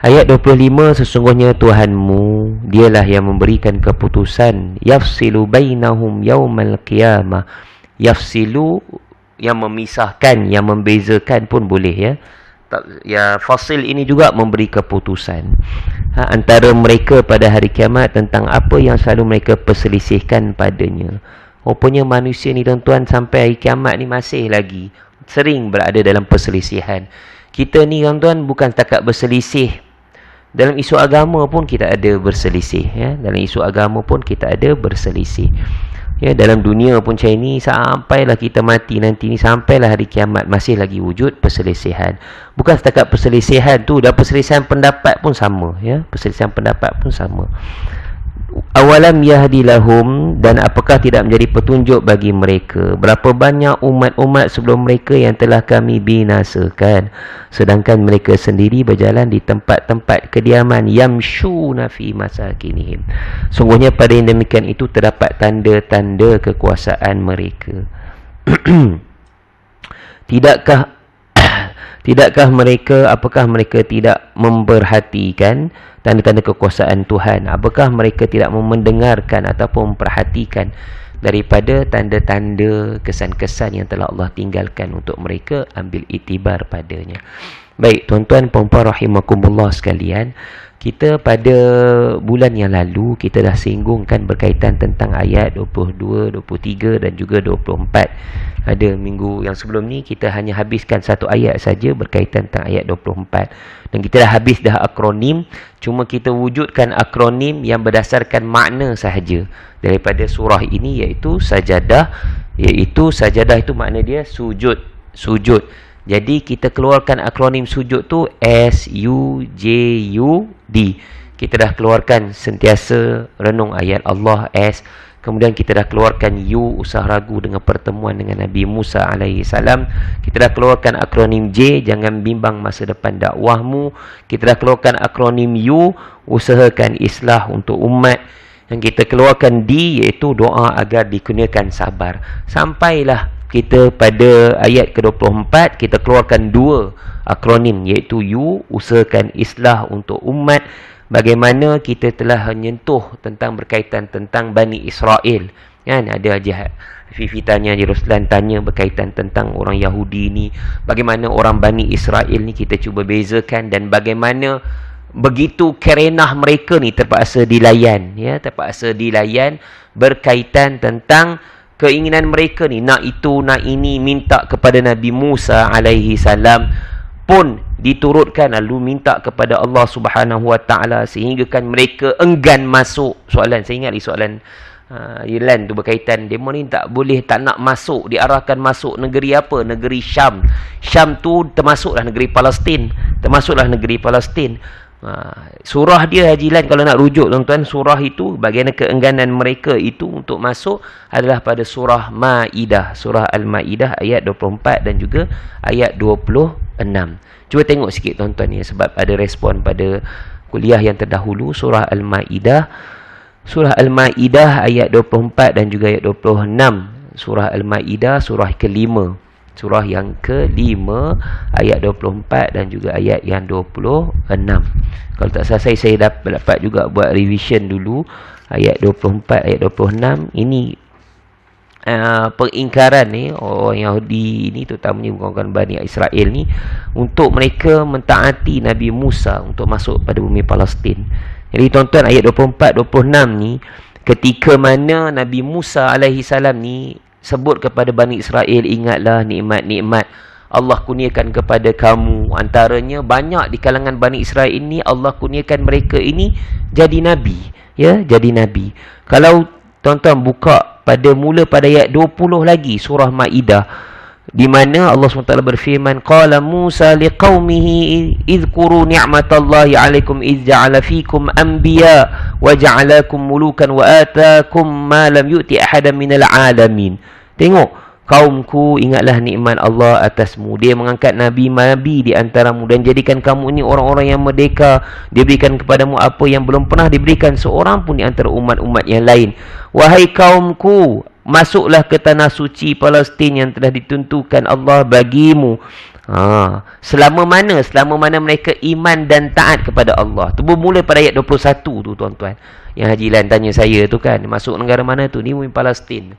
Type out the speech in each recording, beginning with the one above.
Ayat 25, sesungguhnya Tuhanmu dialah yang memberikan keputusan, yafsilu bainahum yaumal qiyamah. Yafsilu, yang memisahkan, yang membezakan pun boleh, ya. Ya, fasil ini juga memberi keputusan antara mereka pada hari kiamat tentang apa yang selalu mereka perselisihkan padanya. Rupanya manusia ni tuan-tuan sampai hari kiamat ni masih lagi sering berada dalam perselisihan. Kita ni tuan-tuan bukan setakat berselisih, dalam isu agama pun kita ada berselisih, ya. Dalam isu agama pun kita ada berselisih. Ya, dalam dunia pun macam ni, sampailah kita mati nanti ni, sampailah hari kiamat, masih lagi wujud perselisihan. Bukan setakat perselisihan tu, dah perselisihan pendapat pun sama, ya. Perselisihan pendapat pun sama. Awalam yahdilahum, dan apakah tidak menjadi petunjuk bagi mereka berapa banyak umat-umat sebelum mereka yang telah kami binasakan, sedangkan mereka sendiri berjalan di tempat-tempat kediaman, yamshuna fi masakinihim. Sungguhnya pada yang demikian itu terdapat tanda-tanda kekuasaan mereka. Tidakkah mereka, apakah mereka tidak memperhatikan tanda-tanda kekuasaan Tuhan? Apakah mereka tidak mendengarkan ataupun memperhatikan daripada tanda-tanda kesan-kesan yang telah Allah tinggalkan untuk mereka ambil iktibar padanya? Baik, tuan-tuan puan-puan rahimakumullah sekalian, kita pada bulan yang lalu kita dah singgungkan berkaitan tentang ayat 22, 23 dan juga 24. Ada minggu yang sebelum ni kita hanya habiskan satu ayat saja berkaitan tentang ayat 24. Dan kita dah habis dah akronim, cuma kita wujudkan akronim yang berdasarkan makna sahaja daripada surah ini, iaitu sajadah. Iaitu sajadah itu makna dia sujud, sujud. Jadi kita keluarkan akronim sujud tu S-U-J-U-D. Kita dah keluarkan sentiasa renung ayat Allah S. Kemudian kita dah keluarkan U, usah ragu dengan pertemuan dengan Nabi Musa AS. Kita dah keluarkan akronim J, jangan bimbang masa depan dakwahmu. Kita dah keluarkan akronim U, usahakan islah untuk umat. Dan kita keluarkan D, iaitu doa agar dikurniakan sabar. Sampailah kita pada ayat ke-24, kita keluarkan dua akronim, iaitu U, usahakan islah untuk umat. Bagaimana kita telah menyentuh tentang berkaitan tentang Bani Israel, kan? Ada Haji Fifi tanya, Haji Ruslan tanya berkaitan tentang orang Yahudi ni, bagaimana orang Bani Israel ni kita cuba bezakan, dan bagaimana begitu kerenah mereka ni terpaksa dilayan, ya, terpaksa dilayan berkaitan tentang keinginan mereka ni, nak itu, nak ini, minta kepada Nabi Musa alaihi salam pun diturutkan, lalu minta kepada Allah Subhanahu Wa Taala, sehingga kan mereka enggan masuk. Soalan, saya ingat soalan Yelan tu berkaitan, demo ni tak boleh, tak nak masuk, diarahkan masuk negeri apa? Negeri Syam. Syam tu termasuklah negeri Palestin, termasuklah negeri Palestin. Surah dia Haji Lan, kalau nak rujuk tuan-tuan, surah itu bagian keengganan mereka itu untuk masuk adalah pada surah Maidah, surah Al-Maidah ayat 24 dan juga ayat 26. Cuba tengok sikit tuan-tuan ya, sebab ada respon pada kuliah yang terdahulu. Surah Al-Maidah, surah Al-Maidah ayat 24 dan juga ayat 26. Surah Al-Maidah surah kelima, surah yang kelima ayat 24 dan juga ayat yang 26. Kalau tak salah saya dapat juga buat revision dulu ayat 24 ayat 26. Ini pengingkaran ni orang Yahudi ni, terutamanya bukan Bani Israel ni, untuk mereka mentaati Nabi Musa untuk masuk pada bumi Palestin. Jadi tuan-tuan, ayat 24 26 ni ketika mana Nabi Musa alaihi salam ni sebut kepada Bani Israel, ingatlah nikmat-nikmat Allah kurniakan kepada kamu. Antaranya banyak di kalangan Bani Israel ini Allah kurniakan mereka ini jadi Nabi, ya, jadi Nabi. Kalau tuan-tuan buka mula pada ayat 20 lagi surah Maidah, di mana Allah SWT berfirman, qala Musa liqaumihi idhkuru ni'matallahi 'alaikum idh ja'ala fikum anbiya wa ja'alakum mulukan wa atakum ma lam yu'ti ahadan minal 'alamin. Tengok, kaumku, ingatlah nikmat Allah atasmu, dia mengangkat nabi-nabi di antaramu dan jadikan kamu ini orang-orang yang merdeka. Dia berikan kepadamu apa yang belum pernah diberikan seorang pun di antara umat-umat yang lain. Wahai kaumku, masuklah ke tanah suci Palestin yang telah ditentukan Allah bagimu. Selama mana mereka iman dan taat kepada Allah. Tu bermula pada ayat 21 tu tuan-tuan. Yang Haji Lan tanya saya tu kan, masuk negara mana tu? Ni Palestin.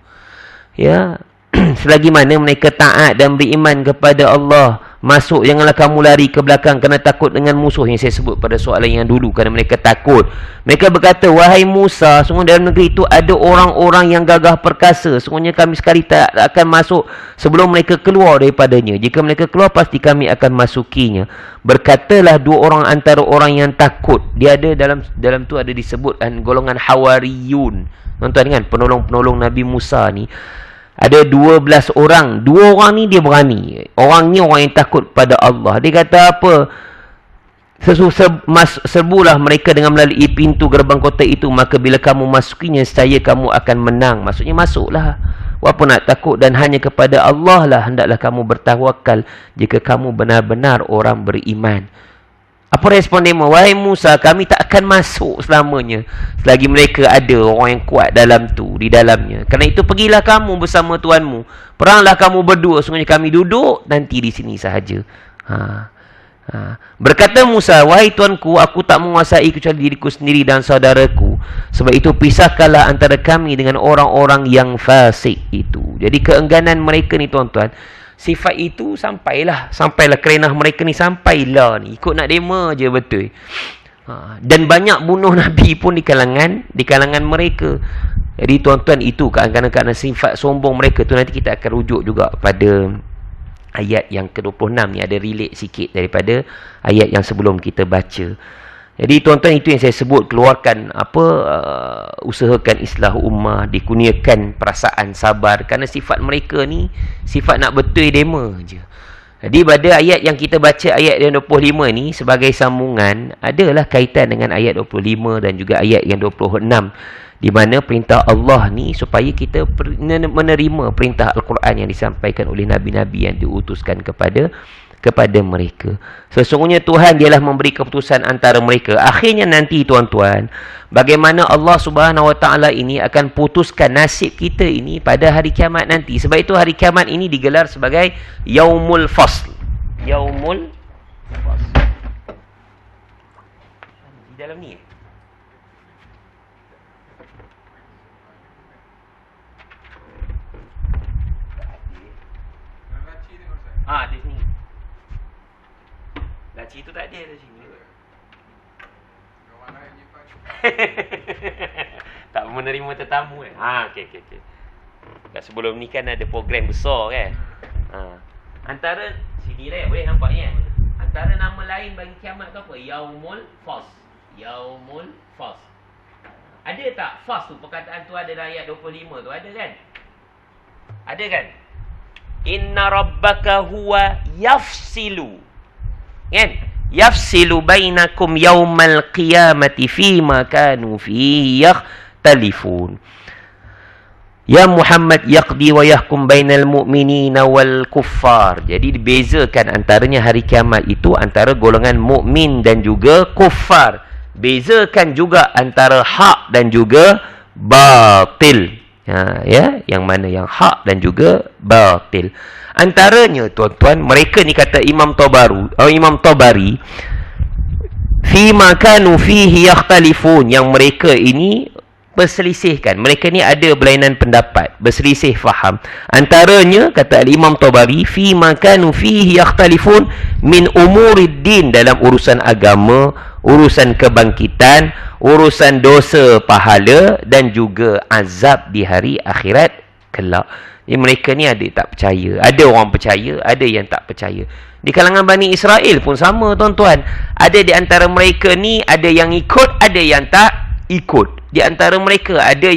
Ya. Selagi mana mereka taat dan beriman kepada Allah, masuk, janganlah kamu lari ke belakang kerana takut dengan musuh, yang saya sebut pada soalan yang dulu, kerana mereka takut. Mereka berkata, wahai Musa, sungguh dalam negeri itu ada orang-orang yang gagah perkasa, sungguhnya kami sekali tak akan masuk sebelum mereka keluar daripadanya. Jika mereka keluar, pasti kami akan masukinya. Berkatalah dua orang antara orang yang takut. Dia ada dalam tu ada disebutkan golongan Hawariyun. Tuan-tuan kan, penolong-penolong Nabi Musa ni. Ada 12 orang. Dua orang ni dia berani. Orang ni orang yang takut pada Allah. Dia kata apa? Serbulah mereka dengan melalui pintu gerbang kota itu. Maka bila kamu masukinya, saya kamu akan menang. Maksudnya masuklah. Walaupun nak takut, dan hanya kepada Allah lah hendaklah kamu bertawakal jika kamu benar-benar orang beriman. Apa respon dia? Wahai Musa, kami tak akan masuk selamanya selagi mereka ada orang yang kuat di dalamnya. Kerana itu pergilah kamu bersama tuanmu. Peranglah kamu berdua. Sungguhnya kami duduk nanti di sini sahaja. Berkata Musa, wahai tuanku, aku tak menguasai kecuali diriku sendiri dan saudaraku. Sebab itu pisahkanlah antara kami dengan orang-orang yang fasik itu. Jadi keengganan mereka ni tuan-tuan, sifat itu sampailah kerenah mereka ni sampailah ni. Ikut nak dema je betul. Dan banyak bunuh Nabi pun di kalangan mereka. Jadi tuan-tuan, itu kerana sifat sombong mereka tu, nanti kita akan rujuk juga pada ayat yang ke-26 ni, ada relate sikit daripada ayat yang sebelum kita baca. Jadi tuan-tuan, itu yang saya sebut, keluarkan usahakan islah ummah, dikurniakan perasaan sabar, kerana sifat mereka ni sifat nak betul dema je. Jadi pada ayat yang kita baca, ayat yang 25 ni, sebagai sambungan, adalah kaitan dengan ayat 25 dan juga ayat yang 26, di mana perintah Allah ni supaya kita menerima perintah Al-Quran yang disampaikan oleh Nabi-Nabi yang diutuskan kepada mereka. Sesungguhnya Tuhan dialah memberi keputusan antara mereka. Akhirnya nanti tuan-tuan, bagaimana Allah Subhanahu Wa Taala ini akan putuskan nasib kita ini pada hari kiamat nanti. Sebab itu hari kiamat ini digelar sebagai Yaumul Fasl. Yaumul Fasl. Di dalam ni di sini. Laci tu tak ada di sini. Tak menerima tetamu kan? Okey. Kat sebelum ni kan ada program besar kan? Antara sini lah boleh nampak ni kan? Antara nama lain bagi kiamat tu apa? Yaumul Fasl. Yaumul Fasl. Ada tak Fasl tu? Perkataan tu ada dalam ayat 25 tu, ada kan? Ada kan? Inna rabbaka huwa yafsilu. Kan? Yafsilu bainakum yawmal qiyamati fima kanu fihi yakhtalifun. Ya Muhammad yaqdi wa yahkum bainal mu'minina wal kuffar. Jadi dibezakan antaranya hari kiamat itu antara golongan mukmin dan juga kuffar. Bezakan juga antara hak dan juga batil. Yang mana yang hak dan juga batil. Antaranya tuan-tuan, mereka ni kata Imam Tabari, fima kanu fihi yakhtalifun, yang mereka ini berselisihkan. Mereka ni ada berlainan pendapat, berselisih faham. Antaranya kata Imam Tabari, fima kanu fihi yakhtalifun min umuriddin, dalam urusan agama, urusan kebangkitan, urusan dosa pahala dan juga azab di hari akhirat kelak. Jadi mereka ni ada tak percaya. Ada orang percaya, ada yang tak percaya. Di kalangan Bani Israel pun sama tuan-tuan. Ada di antara mereka ni ada yang ikut, ada yang tak ikut. Di antara mereka ada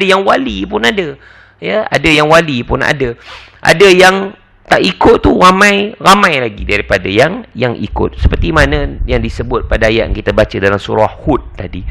yang wali pun ada. Ya, ada yang wali pun ada. Ada yang tak ikut tu ramai lagi daripada yang ikut. Seperti mana yang disebut pada ayat yang kita baca dalam surah Hud tadi.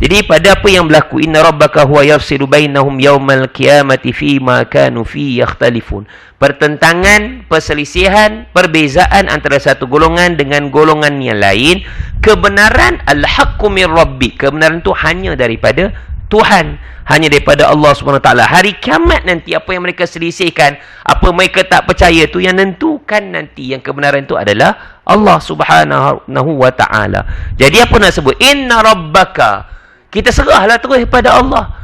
Jadi pada apa yang berlaku, inna rabbaka huwa yafsilu bainahum yaumal qiyamati fima kanu fi yakhtalifun. Pertentangan, perselisihan, perbezaan antara satu golongan dengan golongan yang lain. Kebenaran al-haqqu min rabbik. Kebenaran tu hanya daripada Tuhan, hanya daripada Allah SWT. Hari kiamat nanti, apa yang mereka selisihkan, apa mereka tak percaya tu, yang nentukan nanti yang kebenaran tu adalah Allah Subhanahu wa ta'ala. Jadi apa nak sebut? Inna rabbaka, kita serahlah terus kepada Allah.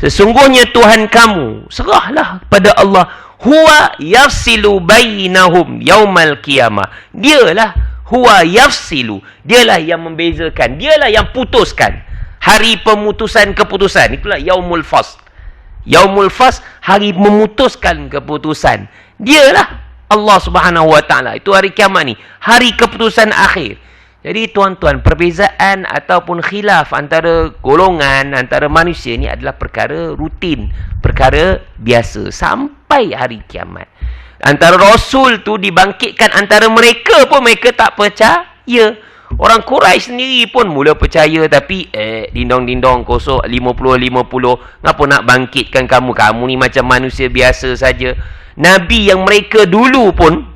Sesungguhnya Tuhan kamu, serahlah pada Allah. Huwa yafsilu bainahum yaumal qiyamah. Dialah huwa yafsilu, dialah yang membezakan, dialah yang putuskan. Hari pemutusan keputusan, itulah yaumul fasl. Yaumul fasl, hari memutuskan keputusan. Dialah Allah Subhanahu wa ta'ala. Itu hari kiamat ni, hari keputusan akhir. Jadi tuan-tuan, perbezaan ataupun khilaf antara golongan, antara manusia ni adalah perkara rutin, perkara biasa sampai hari kiamat. Antara Rasul tu dibangkitkan, antara mereka pun mereka tak percaya. Orang Quraisy sendiri pun mula percaya, tapi dindong-dindong kosong 50-50. Ngapa nak bangkitkan kamu? Kamu ni macam manusia biasa saja. Nabi yang mereka dulu pun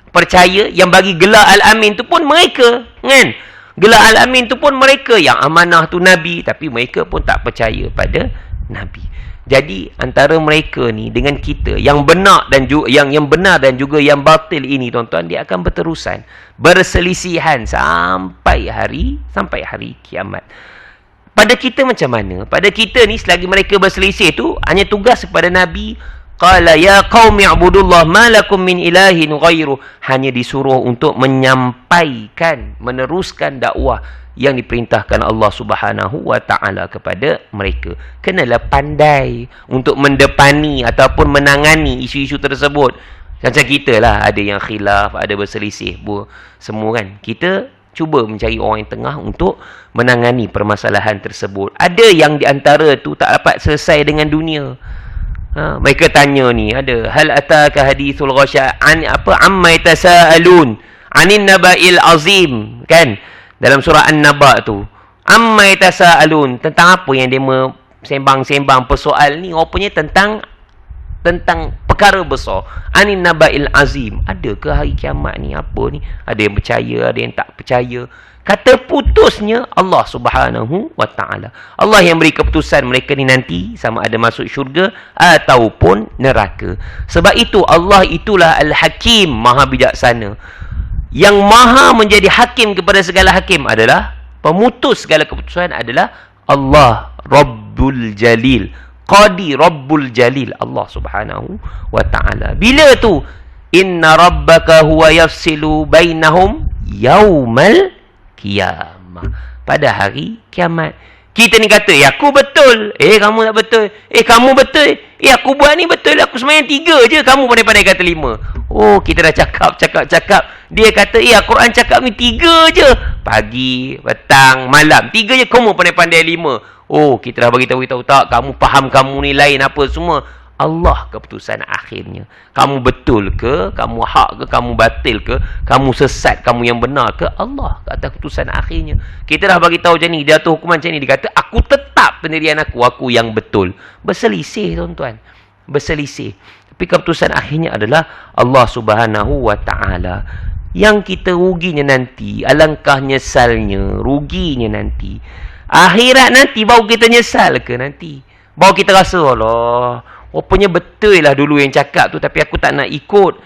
percaya, yang bagi gelar Al-Amin tu pun mereka, kan? Gelar Al-Amin tu pun mereka, yang amanah tu Nabi, tapi mereka pun tak percaya pada Nabi. Jadi antara mereka ni dengan kita, yang benar dan juga yang benar dan juga yang batil ini, tuan-tuan, dia akan berterusan, berselisihan sampai hari kiamat. Pada kita macam mana? Pada kita ni, selagi mereka berselisih tu, hanya tugas kepada Nabi. Qala ya qaumi ibudullah ma lakum min ilahin ghairu. Hanya disuruh untuk menyampaikan, meneruskan dakwah yang diperintahkan Allah Subhanahu wa ta'ala kepada mereka. Kenalah pandai untuk mendepani ataupun menangani isu-isu tersebut. Macam kita lah, ada yang khilaf, ada berselisih, semua kan. Kita cuba mencari orang yang tengah untuk menangani permasalahan tersebut. Ada yang di antara tu tak dapat selesai dengan dunia. Mereka tanya ni, ada hal ataka hadithul ghasya an amma yatasaalun anin naba'il azim, kan? Dalam surah An-Naba tu, amma yatasaalun, tentang apa yang dia sembang-sembang persoal ni, rupanya tentang perkara besar. Anin naba'il azim, ada ke hari kiamat ni? Apa ni? Ada yang percaya, ada yang tak percaya. Kata putusnya Allah Subhanahu wa ta'ala. Allah yang beri keputusan mereka ni nanti sama ada masuk syurga ataupun neraka. Sebab itu Allah itulah Al-Hakim, Maha Bijaksana. Yang maha menjadi hakim kepada segala hakim adalah, pemutus segala keputusan adalah Allah Rabbul Jalil. Qadi Rabbul Jalil, Allah Subhanahu wa ta'ala. Bila tu? Inna rabbaka huwa yafsilu bainahum yaumal qiyamah. Pada hari kiamat. Kita ni kata, aku betul. Kamu tak betul. Kamu betul. Aku buat ni betul. Aku semayang 3 je. Kamu pandai-pandai kata 5. Oh, kita dah cakap. Dia kata, Al-Quran cakap ni 3 je. Pagi, petang, malam. 3 je. Kamu pandai-pandai 5. Oh, kita dah beritahu tak. Kamu faham kamu ni lain apa semua. Allah keputusan akhirnya. Kamu betul ke? Kamu hak ke? Kamu batil ke? Kamu sesat? Kamu yang benar ke? Allah kata keputusan akhirnya. Kita dah bagi tahu macam ni, dia atur hukuman macam ni. Dia kata, aku tetap pendirian aku yang betul. Berselisih, tuan-tuan. Berselisih. Tapi keputusan akhirnya adalah Allah Subhanahu wa ta'ala. Yang kita ruginya nanti, alangkah nyesalnya, ruginya nanti. Akhirat nanti baru kita nyesal ke nanti? Baru kita rasa, Allah, rupanya betul lah dulu yang cakap tu, tapi aku tak nak ikut.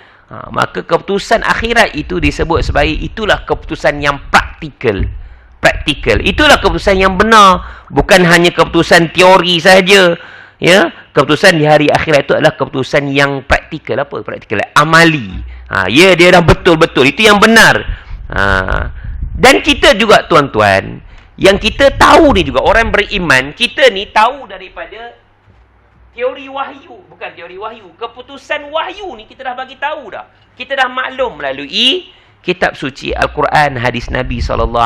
Maka keputusan akhirat itu disebut sebagai, itulah keputusan yang praktikal. Itulah keputusan yang benar. Bukan hanya keputusan teori saja. Ya, keputusan di hari akhirat itu adalah keputusan yang praktikal. Apa praktikal? Amali. Dia dah betul-betul. Itu yang benar. Dan kita juga, tuan-tuan, yang kita tahu ni juga, orang beriman, kita ni tahu daripada teori wahyu. Bukan teori wahyu, keputusan wahyu ni kita dah bagi tahu dah. Kita dah maklum melalui kitab suci Al-Quran, hadis Nabi SAW.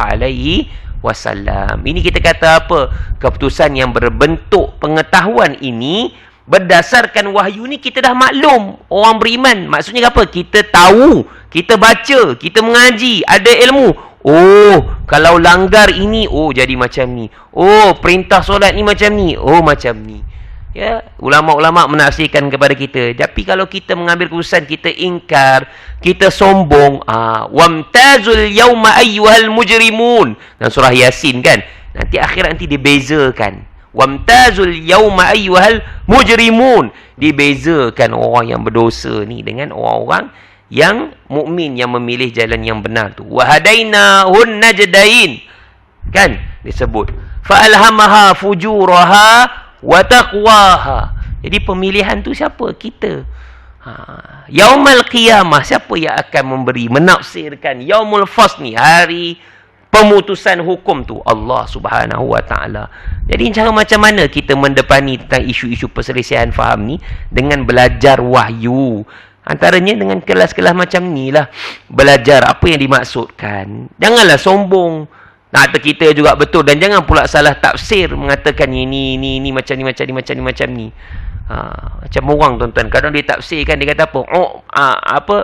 Ini kita kata apa? Keputusan yang berbentuk pengetahuan ini berdasarkan wahyu ni kita dah maklum. Orang beriman, maksudnya apa? Kita tahu, kita baca, kita mengaji, ada ilmu. Oh, kalau langgar ini, jadi macam ni. Oh, perintah solat ni macam ni. Oh, macam ni. Ya, ulama-ulama menafsirkan kepada kita. Tapi kalau kita mengambil keputusan, kita ingkar, kita sombong, wamtazul yauma ayyuhal mujrimun. Dan surah Yasin kan, nanti akhirat nanti dibezakan. Wamtazul yauma ayyuhal mujrimun. Dibezakan orang yang berdosa ni dengan orang-orang yang mukmin yang memilih jalan yang benar tu. Wa hadainahun najdain. Kan disebut fa alhamaha fujuraha wa taqwaha. Jadi pemilihan tu siapa? Kita. Yaumul qiyamah, siapa yang akan memberi, menafsirkan yaumul fasl ni, hari pemutusan hukum tu? Allah Subhanahu wa taala. Jadi cara macam mana kita mendepani tentang isu-isu perselisihan faham ni? Dengan belajar wahyu. Antaranya dengan kelas-kelas macam ni lah, belajar apa yang dimaksudkan. Janganlah sombong nak kita juga betul, dan jangan pula salah tafsir mengatakan ini macam ni, macam ni. Macam orang tuan-tuan, kadang dia tafsirkan, dia kata apa?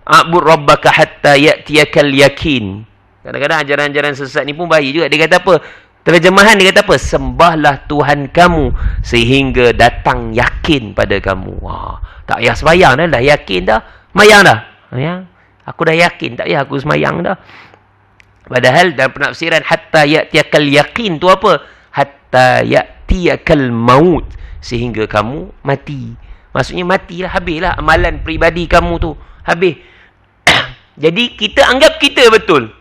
A'bud rabbaka hatta ya'tiyakal yakin. Kadang-kadang ajaran-ajaran sesat ni pun bahaya juga. Dia kata apa? Terjemahan dia kata apa? Sembahlah Tuhan kamu sehingga datang yakin pada kamu. Tak payah sembahyang dah yakin dah. Mayang dah. Ya. Aku dah yakin, tak payah aku sembahyang dah. Padahal dalam penafsiran hatta ya'tiyakal yakin tu apa? Hatta ya'tiyakal maut, sehingga kamu mati. Maksudnya matilah, habislah amalan peribadi kamu tu. Habis. Jadi kita anggap kita betul.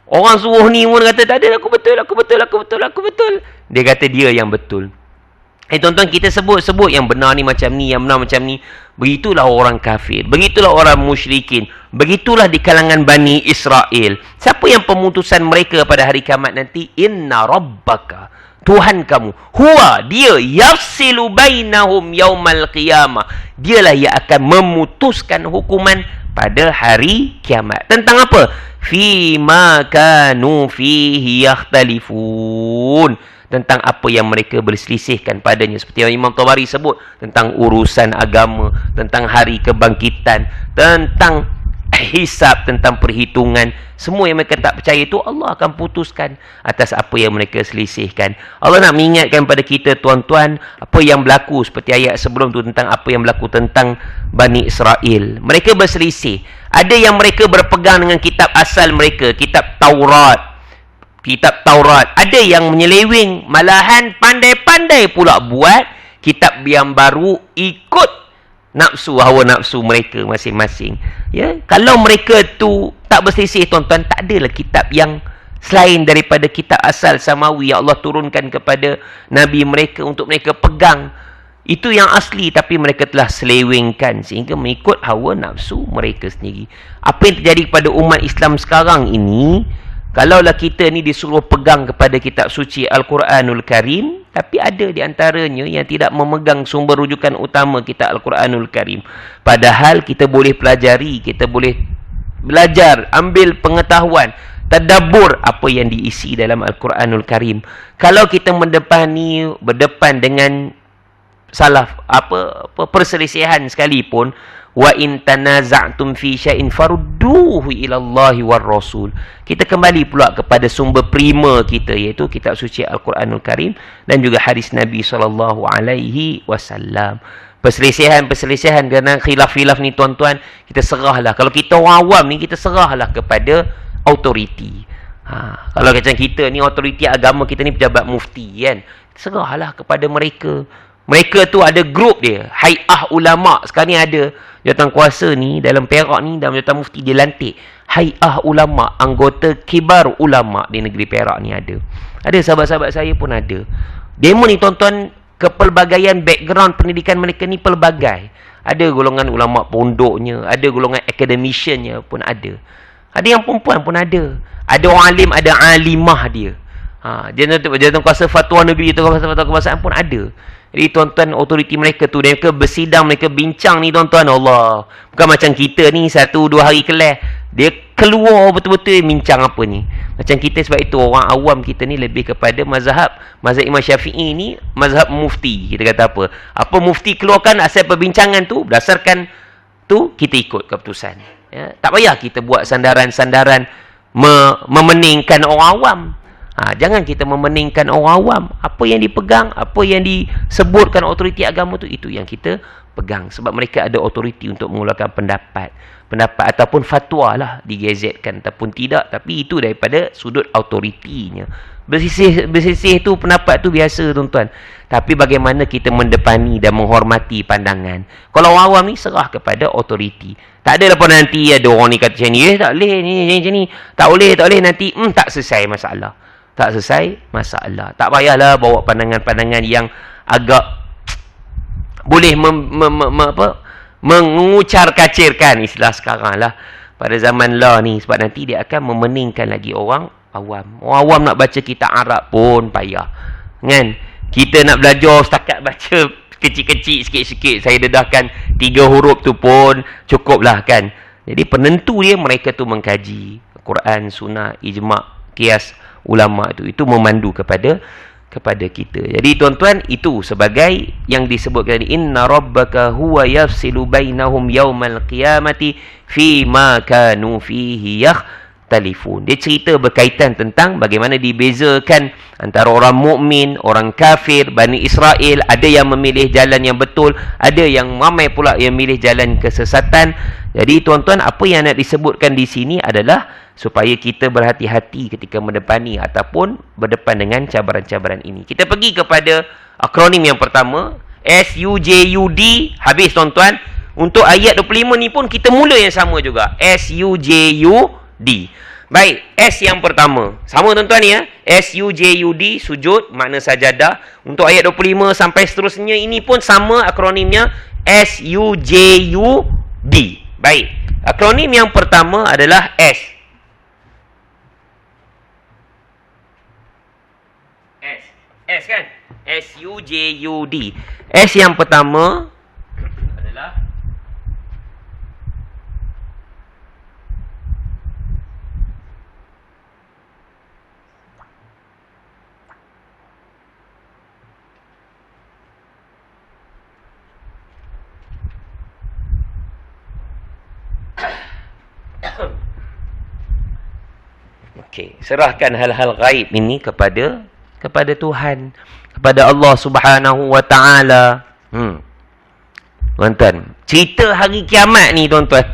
Orang suruh ni pun kata tak ada, aku betul. Dia kata dia yang betul. Tuan-tuan, kita sebut yang benar ni macam ni, yang benar macam ni. Begitulah orang kafir, begitulah orang musyrikin, begitulah di kalangan Bani Israel. Siapa yang pemutusan mereka pada hari kiamat nanti? Inna rabbaka, Tuhan kamu, huwa, dia, yafsilu bainahum yaumal qiyamah, dialah yang akan memutuskan hukuman pada hari kiamat. Tentang apa? Fima kanu fihi yakhtalifun, tentang apa yang mereka berselisihkan padanya. Seperti yang Imam Tabari sebut, tentang urusan agama, tentang hari kebangkitan, tentang hisab, tentang perhitungan. Semua yang mereka tak percaya itu, Allah akan putuskan atas apa yang mereka selisihkan. Allah nak mengingatkan pada kita, tuan-tuan, apa yang berlaku seperti ayat sebelum tu, tentang apa yang berlaku tentang Bani Israel. Mereka berselisih. Ada yang mereka berpegang dengan kitab asal mereka, kitab Taurat. Ada yang menyeleweng, malahan pandai-pandai pula buat kitab yang baru ikut nafsu, hawa nafsu mereka masing-masing. Ya, kalau mereka tu tak berselisih, tuan-tuan, tak adalah kitab yang selain daripada kitab asal samawi yang Allah turunkan kepada Nabi mereka untuk mereka pegang. Itu yang asli, tapi mereka telah selewengkan sehingga mengikut hawa nafsu mereka sendiri. Apa yang terjadi kepada umat Islam sekarang ini, kalaulah kita ni disuruh pegang kepada kitab suci Al-Quranul Karim, tapi ada di antaranya yang tidak memegang sumber rujukan utama kitab Al-Quranul Karim. Padahal kita boleh pelajari, kita boleh belajar, ambil pengetahuan, tadabbur apa yang diisi dalam Al-Quranul Karim. Kalau kita berdepan dengan perselisihan sekalipun, wa in tanaza'tum fi syai'in farudduhu ila Allahi war Rasul. Kita kembali pula kepada sumber prima kita, iaitu kitab suci Al-Quranul Karim dan juga hadis Nabi sallallahu alaihi wasallam. Perselisihan kerana khilaf-khilaf ni, tuan-tuan, kita serahlah. Kalau kita orang awam ni, kita serahlah kepada autoriti. Kalau macam kita ni, autoriti agama kita ni pejabat mufti kan, serahlah kepada mereka. Mereka tu ada grup dia, Hay'ah Ulama. Sekarang ni ada jawatan kuasa ni dalam Perak ni, dalam jawatan mufti dia lantik Hay'ah Ulama, anggota kibar ulama di negeri Perak ni ada. Ada sahabat-sahabat saya pun ada. Demo ni, tuan-tuan, kepelbagaian background pendidikan mereka ni pelbagai. Ada golongan ulama pondoknya, ada golongan academiciannya pun ada. Ada yang perempuan pun ada. Ada orang alim, ada alimah dia. Jawatan kuasa fatwa Nabi, jawatan kuasa fatwa kebangsaan pun ada. Jadi, tuan-tuan, autoriti mereka tu, mereka bersidang, mereka bincang ni, tuan-tuan, Allah. Bukan macam kita ni, 1-2 hari kelas, dia keluar betul-betul bincang apa ni. Macam kita, sebab itu orang awam kita ni lebih kepada mazhab Imam Syafi'i ni, mazhab mufti. Kita kata apa? Apa mufti keluarkan asal perbincangan tu, berdasarkan tu, kita ikut keputusan. Ya? Tak payah kita buat sandaran-sandaran memeningkan orang awam. Jangan kita memeningkan orang awam. Apa yang dipegang, apa yang disebutkan autoriti agama tu, itu yang kita pegang. Sebab mereka ada autoriti untuk mengeluarkan pendapat pendapat ataupun fatwa lah digazetkan ataupun tidak, tapi itu daripada sudut autoritinya. Bersisih tu pendapat tu biasa tuan-tuan, tapi bagaimana kita mendepani dan menghormati pandangan. Kalau orang awam ni serah kepada autoriti. Tak ada lepas nanti ada orang ni kata macam ni, tak boleh ni macam ni, tak boleh nanti tak selesai masalah. Tak selesai masalah. Tak payahlah bawa pandangan-pandangan yang agak boleh mengucar-kacirkan istilah sekarang lah pada zaman lah ni, sebab nanti dia akan memeningkan lagi orang awam. Orang awam nak baca kitab Arab pun payah, kan? Kita nak belajar setakat baca kecil-kecil sikit-sikit, saya dedahkan 3 huruf tu pun cukup lah, kan? Jadi penentu dia mereka tu mengkaji Quran, sunnah, ijma', qiyas ulama' itu memandu kepada kita. Jadi tuan-tuan, itu sebagai yang disebutkan, inna rabbaka huwa yafsilu bainahum yaumal qiyamati fima kanu fihi yakhtalifun. Dia cerita berkaitan tentang bagaimana dibezakan antara orang mukmin, orang kafir, Bani Israel. Ada yang memilih jalan yang betul, ada yang ramai pula yang memilih jalan kesesatan. Jadi tuan-tuan, apa yang nak disebutkan di sini adalah supaya kita berhati-hati ketika mendepani ataupun berdepan dengan cabaran-cabaran ini. Kita pergi kepada akronim yang pertama, SUJUD. Habis tuan-tuan. Untuk ayat 25 ni pun kita mula yang sama juga, SUJUD. Baik, S yang pertama sama tuan-tuan ni ya, SUJUD, sujud, makna sajadah. Untuk ayat 25 sampai seterusnya ini pun sama akronimnya, SUJUD. Baik, akronim yang pertama adalah S. S kan? SUJUD. S yang pertama adalah okey, serahkan hal-hal gaib ini kepada Tuhan, kepada Allah Subhanahu wa taala. Tuan-tuan, cerita hari kiamat ni tuan-tuan,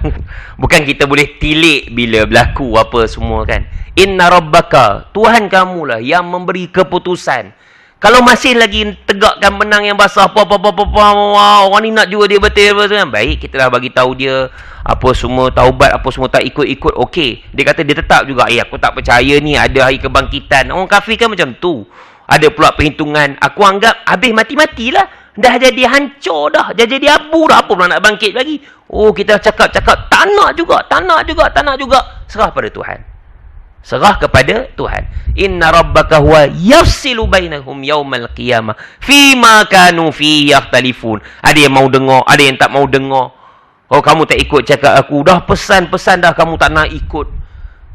bukan kita boleh tilik bila berlaku apa semua, kan? Inna rabbaka, Tuhan kamulah yang memberi keputusan. Kalau masih lagi tegakkan benang yang basah, orang ni nak juga dia betul kan? Baik, kita dah bagi tahu dia apa semua, taubat apa semua, tak ikut-ikut, okey. Dia kata dia tetap juga, aku tak percaya ni ada hari kebangkitan. Orang kafir kan macam tu. Ada pula perhitungan, aku anggap habis mati-matilah, dah jadi hancur dah, dah jadi abu dah, apa pula nak bangkit lagi? Oh, kita cakap-cakap, tak nak juga. Serah pada Tuhan. Serah kepada Tuhan. Inna rabbaka huwa yafsilu bainahum yaumal qiyamah fima kanu fihi yakhtalifun. Ada yang mau dengar, ada yang tak mau dengar. Oh, kamu tak ikut cakap aku, dah pesan-pesan dah kamu tak nak ikut.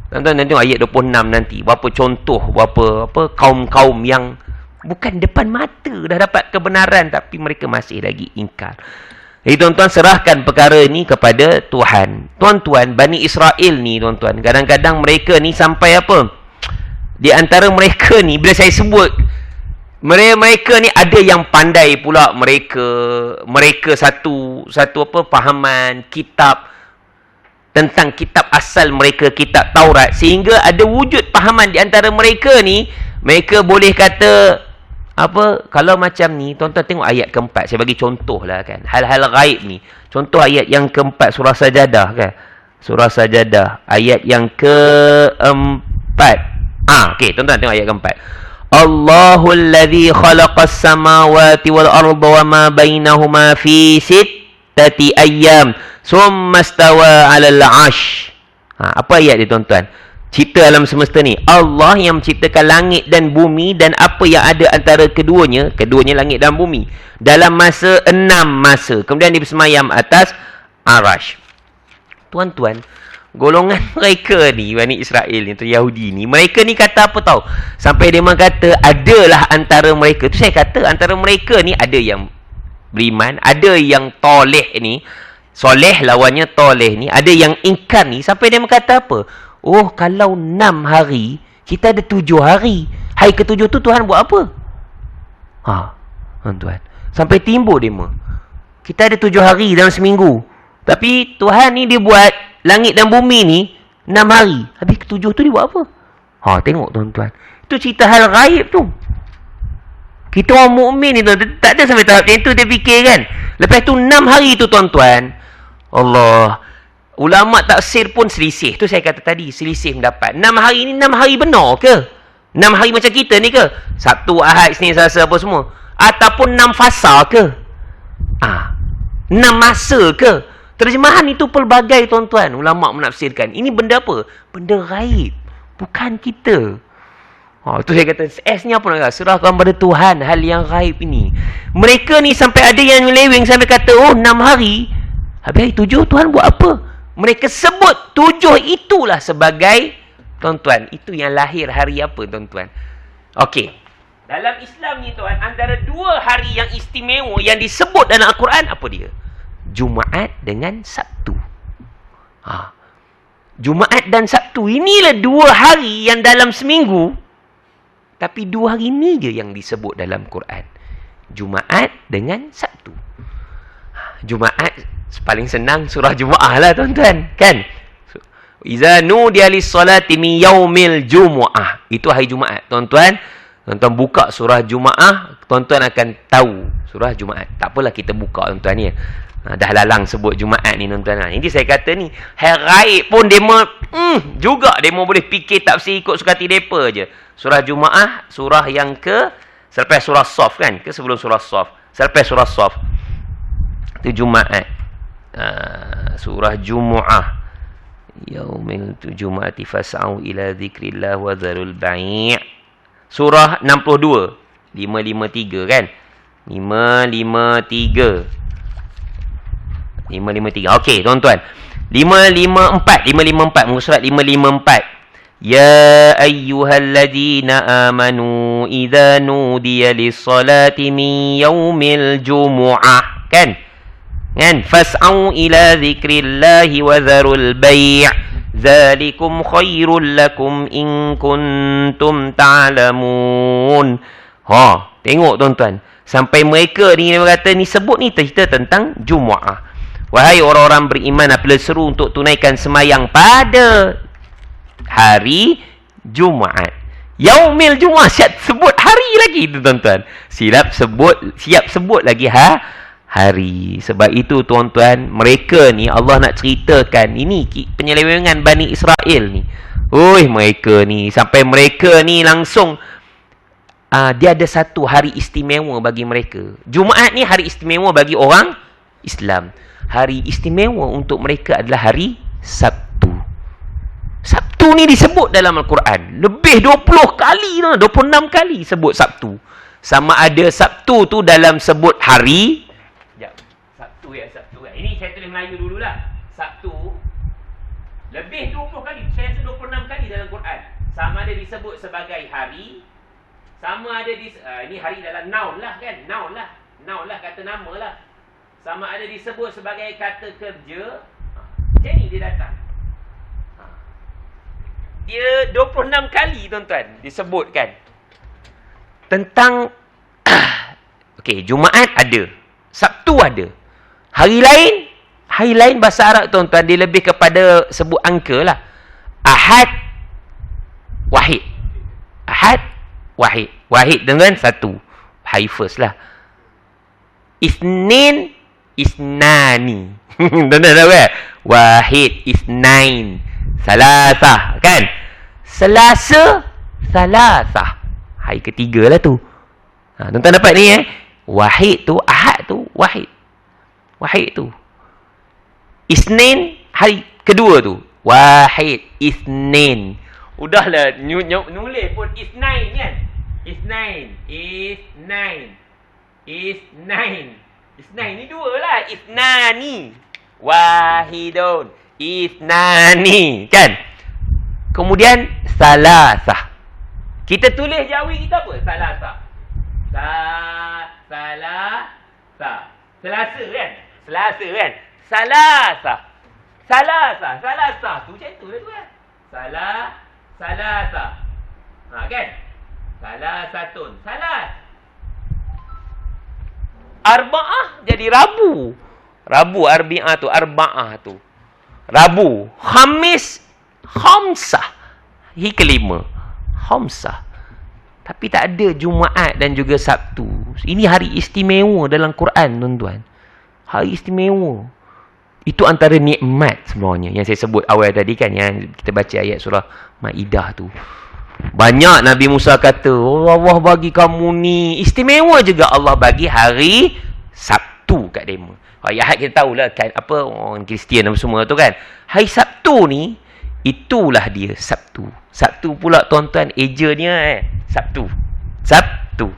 Tuan-tuan, nanti ayat 26 nanti berapa contoh, berapa kaum-kaum yang bukan depan mata dah dapat kebenaran tapi mereka masih lagi ingkar. Jadi tuan-tuan, serahkan perkara ini kepada Tuhan. Tuan-tuan, Bani Israel ni tuan-tuan, kadang-kadang mereka ni sampai apa? Di antara mereka ni, bila saya sebut mereka ni ada yang pandai pula, mereka satu pahaman kitab tentang kitab asal mereka, kitab Taurat, sehingga ada wujud pahaman di antara mereka ni. Mereka boleh kata apa, kalau macam ni tuan-tuan tengok ayat keempat, saya bagi contoh lah, kan, hal-hal gaib ni. Contoh ayat yang keempat surah Sajadah, kan, surah Sajadah ayat yang keempat. Okey, tuan-tuan tengok ayat keempat. Allahul ladzi khalaqas samawati wal arda wa ma bainahuma fi sittati ayyam summa stawa 'alal 'arsy. Apa ayat dia tuan-tuan? Cipta alam semesta ni, Allah yang menciptakan langit dan bumi dan apa yang ada antara keduanya langit dan bumi, dalam masa 6 masa. Kemudian dia bersemayam atas Arash. Tuan-tuan, golongan mereka ni, Bani Israel ni, Yahudi ni, mereka ni kata apa tahu? Sampai dia kata adalah antara mereka tu, saya kata antara mereka ni ada yang beriman, ada yang toleh ni, soleh lawannya toleh ni, ada yang ingkar ni. Sampai dia berkata apa? Oh, kalau 6 hari, kita ada 7 hari. Hari ke-7 tu Tuhan buat apa? Tuan-tuan, sampai timbul dia. Kita ada 7 hari dalam seminggu, tapi Tuhan ni dia buat langit dan bumi ni 6 hari. Habis ketujuh tu dia buat apa? Ha, tengok tuan-tuan. Itu cerita hal gaib tu. Kita orang mukmin ni tuan, tak ada sampai tahap macam tu dia fikir kan. Lepas tu 6 hari tu tuan-tuan, Allah, ulama tafsir pun selisih. Tu saya kata tadi, selisih mendapat. 6 hari ni 6 hari benar ke? 6 hari macam kita ni ke? Sabtu, Ahad, Isnin, Selasa apa semua? Ataupun 6 fasa ke? 6 masa ke? Terjemahan itu pelbagai tuan-tuan. Ulama menafsirkan. Ini benda apa? Benda gaib. Bukan kita. Itu saya kata, S-nya apa nak kata? Serahkan pada Tuhan hal yang gaib ini. Mereka ni sampai ada yang meleweng sampai kata, 6 hari. Habis hari 7 Tuhan buat apa? Mereka sebut 7 itulah sebagai, tuan-tuan, itu yang lahir hari apa tuan-tuan? Okey. Dalam Islam ni tuan, antara 2 hari yang istimewa yang disebut dalam Al-Quran, apa dia? Jumaat dengan Sabtu. Jumaat dan Sabtu. Inilah 2 hari yang dalam seminggu. Tapi 2 hari ni je yang disebut dalam Quran. Jumaat dengan Sabtu. Jumaat, paling senang surah Jumaah lah tuan-tuan. Kan? Iza nudiya lis-salati min yaumil jumu'ah. Itu hari Jumaat. Tuan-tuan, tuan-tuan buka surah Jumaah, tuan-tuan akan tahu surah Jumaat. Tak apalah kita buka tuan-tuan ni. Dah lalang sebut Jumaat ni tuan-tuan. Ini saya kata ni, hal gaib pun demo juga demo boleh fikir tafsir ikut suka hati depa je. Surah Jumaah, surah yang ke selepas surah Shaf kan? Ke sebelum surah Shaf. Selepas surah Shaf. Itu Jumaat. Surah Jumu'ah. Yaumil Jumaati fas'au ila dzikrillah wa dzarul bai'. Surah 62. 553 kan? 553. Okey, tuan-tuan. 554. Muka surat 554. Ya ayyuhalladzina amanu idza nudiya lis-salati min yaumil jumu'ah. Kan? Fas'au ila dzikrillahi wa dzarul bai'. Dzalikum khairul lakum in kuntum ta'lamun. Tengok tuan-tuan. Sampai mereka ni kata ni sebut ni cerita tentang Jumu'ah. Wahai orang-orang beriman, apabila seru untuk tunaikan semayang pada hari Jumaat. Yaumil Jumaat, siap sebut hari lagi tu tuan-tuan. Siap sebut lagi hari. Sebab itu tuan-tuan, mereka ni Allah nak ceritakan ini penyelewengan Bani Israel ni. Mereka ni sampai mereka ni langsung dia ada satu hari istimewa bagi mereka. Jumaat ni hari istimewa bagi orang Islam. Hari istimewa untuk mereka adalah hari Sabtu. Sabtu ni disebut dalam Al-Quran. Lebih 20 kali, 26 kali sebut Sabtu. Sama ada Sabtu tu dalam sebut hari. Sabtu. Ini saya tulis Melayu dululah. Sabtu. Lebih 20 kali. Saya rasa 26 kali dalam Quran. Sama ada disebut sebagai hari. Sama ada ini hari dalam noun lah kan. Noun lah kata nama lah. Sama ada disebut sebagai kata kerja. Macam ni dia datang. Dia 26 kali tuan-tuan disebutkan. Tentang okey, Jumaat ada. Sabtu ada. Hari lain bahasa Arab tuan-tuan dia lebih kepada sebut angka lah. Ahad Wahid. Wahid dengan satu. High first lah. Isnin Isnani. Tuan-tuan tahu kan? Wahid, Isnain, Salasah. Kan? Selasa, Salasah. Hari ketiga lah tu. Tuan-tuan dapat ni Wahid tu, Ahad tu, Wahid. Wahid tu. Isnin, hari kedua tu. Wahid, Isnin. Udahlah, nulis pun Isnain kan? Isnain ni dua lah. Isnani. Wahidun. Isnani. Kan? Kemudian Salasah. Kita tulis Jawi kita apa? Salasah. Salasah. Selasa kan? Salasah. Tu macam tu lah tu kan? Salasah. Kan? Salasatun. Arba'ah jadi Rabu. Rabu Arbi'ah tu, Arba'ah tu. Rabu. Khamis, khamsah. Hari kelima, khamsah. Tapi tak ada Jumaat dan juga Sabtu. Ini hari istimewa dalam Quran, tuan-tuan. Hari istimewa. Itu antara nikmat sebenarnya yang saya sebut awal tadi kan, yang kita baca ayat surah Maidah tu. Banyak Nabi Musa kata, oh, Allah bagi kamu ni istimewa juga, Allah bagi hari Sabtu kat demo. Ayat kita tahulah kan, apa orang Kristian apa semua tu kan. Hari Sabtu ni, itulah dia Sabtu. Sabtu pula tuan-tuan, eja-nya Sabtu. Sabtu.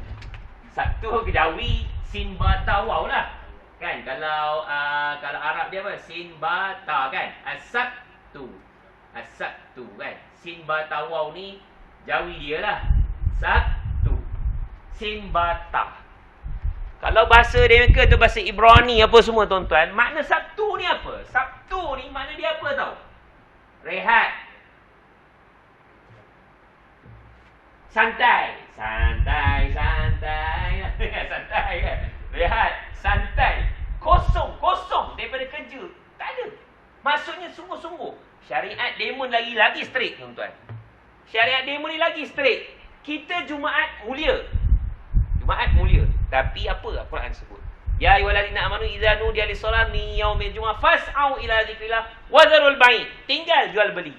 Sabtu kejawi sin ba ta waw lah. Kan kalau Arab dia apa? Sin ba ta kan. As-Sabtu. As-Sabtu kan. Sin ba ta waw ni jawi dia lah. Sabtu. Sin ba ta. Kalau bahasa mereka tu bahasa Ibrani apa semua tuan-tuan, makna Sabtu ni apa? Sabtu ni makna dia apa tau? Rehat. Santai. Santai, santai. Santai kan? Rehat. Santai. Kosong daripada kerja. Tak ada. Maksudnya sungguh-sungguh. Syariat Demon lagi straight tuan-tuan. Syariat Demon ni lagi straight. Kita Jumaat mulia. Jumaat mulia. Tapi apa Al-Quran sebut? Ya ayyuhallazina amanu idza nudiya lis-shalah min yaumil jumu'ah fas'au ila dzikrillah wa dzarul bai'. Tinggal jual beli.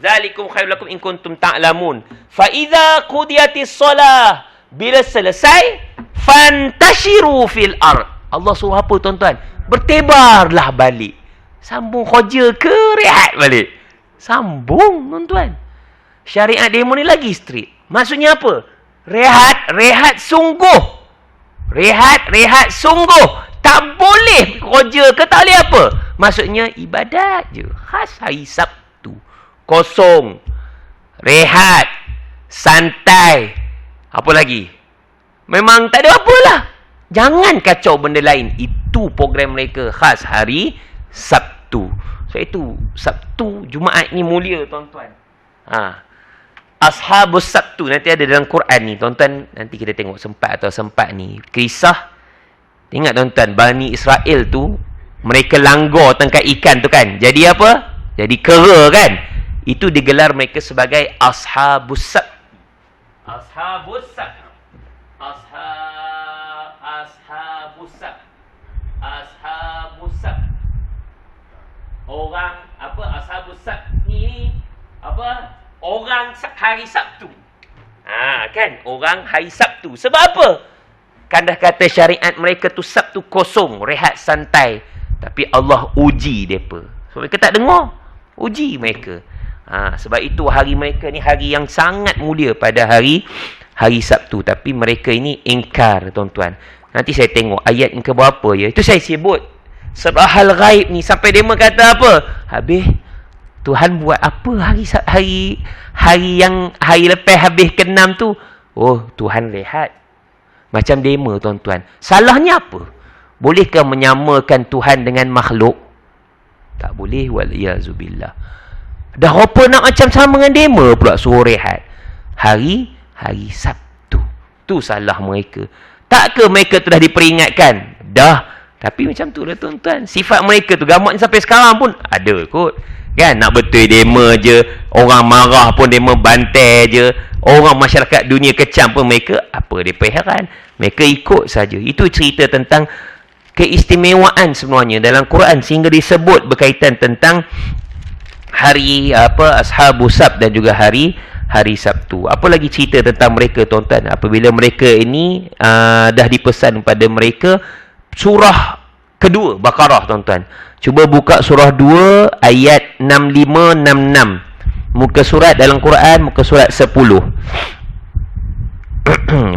Zalikum khairul lakum in kuntum ta'lamun. Fa idza qudiyatis shalah, bila selesai, fantashiru fil ard. Allah suruh apa tuan-tuan? Bertebarlah balik. Sambung kerja ke rehat balik? Sambung tuan-tuan. Syariat demo ni lagi strict. Maksudnya apa? Rehat sungguh. Rehat sungguh. Tak boleh kerja ke tak boleh apa? Maksudnya ibadat je. Khas hari Sabtu. Kosong. Rehat. Santai. Apa lagi? Memang tak ada apalah. Jangan kacau benda lain. Itu program mereka khas hari Sabtu. So itu Sabtu, Jumaat ni mulia tuan-tuan. Ashabus Sabtu nanti ada dalam Quran ni tuan-tuan, nanti kita tengok sempat ni kisah. Ingat tuan-tuan, Bani Israel tu mereka langgar tangkap ikan tu kan, jadi apa? Jadi kera kan. Itu digelar mereka sebagai Ashabus Sabt. Ashabus Sabt. Ashabus Sabt. Ashabus Sabt. Orang apa? Ashabus Sabt ni apa? Orang hari Sabtu. Kan? Orang hari Sabtu. Sebab apa? Kan dah kata syariat mereka tu Sabtu kosong, rehat santai. Tapi Allah uji mereka. So mereka tak dengar. Uji mereka. Sebab itu hari mereka ni hari yang sangat mulia pada hari Sabtu. Tapi mereka ini ingkar tuan-tuan. Nanti saya tengok ayat yang keberapa ya. Itu saya sebut. Surah Al-Ghaib ni sampai dia kata apa? Habis Tuhan buat apa hari lepas habis ke-6 tu? Oh, Tuhan rehat. Macam demo tuan-tuan. Salahnya apa? Bolehkah menyamakan Tuhan dengan makhluk? Tak boleh, waliyazubillah. Dah apa nak macam sama dengan demo pula suruh rehat. Hari Sabtu. Tu salah mereka. Tak ke mereka tu dah diperingatkan? Dah. Tapi macam tu lah tuan-tuan. Sifat mereka tu gamak sampai sekarang pun ada kot. Kan, nak betul demo je. Orang marah pun demo bantai je. Orang masyarakat dunia kecam pun mereka, apa dia heran. Mereka ikut saja. Itu cerita tentang keistimewaan sebenarnya dalam Quran. Sehingga disebut berkaitan tentang hari Ashabus Sabt dan juga hari Sabtu. Apa lagi cerita tentang mereka tuan-tuan? Apabila mereka ini dah dipesan kepada mereka, surah kedua Baqarah tuan-tuan. Cuba buka surah 2 ayat 65-66. Muka surat dalam Quran, muka surat 10.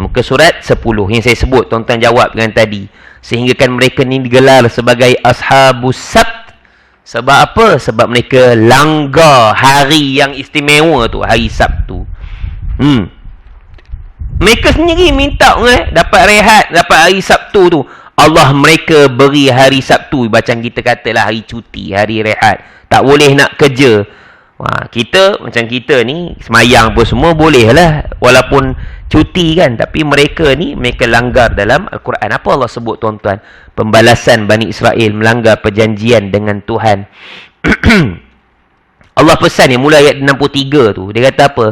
Muka surat 10 yang saya sebut tuan-tuan jawab dengan tadi. Sehingga kan mereka ni digelar sebagai Ashabus Sabt. Sebab apa? Sebab mereka langgar hari yang istimewa tu, hari Sabtu. Mereka sendiri minta dapat rehat, dapat hari Sabtu tu. Allah mereka beri hari Sabtu, macam kita katalah hari cuti, hari rehat. Tak boleh nak kerja. Kita macam kita ni semayang pun semua boleh lah walaupun cuti kan. Tapi mereka ni mereka langgar dalam Al-Quran. Apa Allah sebut tuan-tuan? Pembalasan Bani Israel melanggar perjanjian dengan Tuhan. Allah pesan ni, mulai ayat 63 tu. Dia kata apa?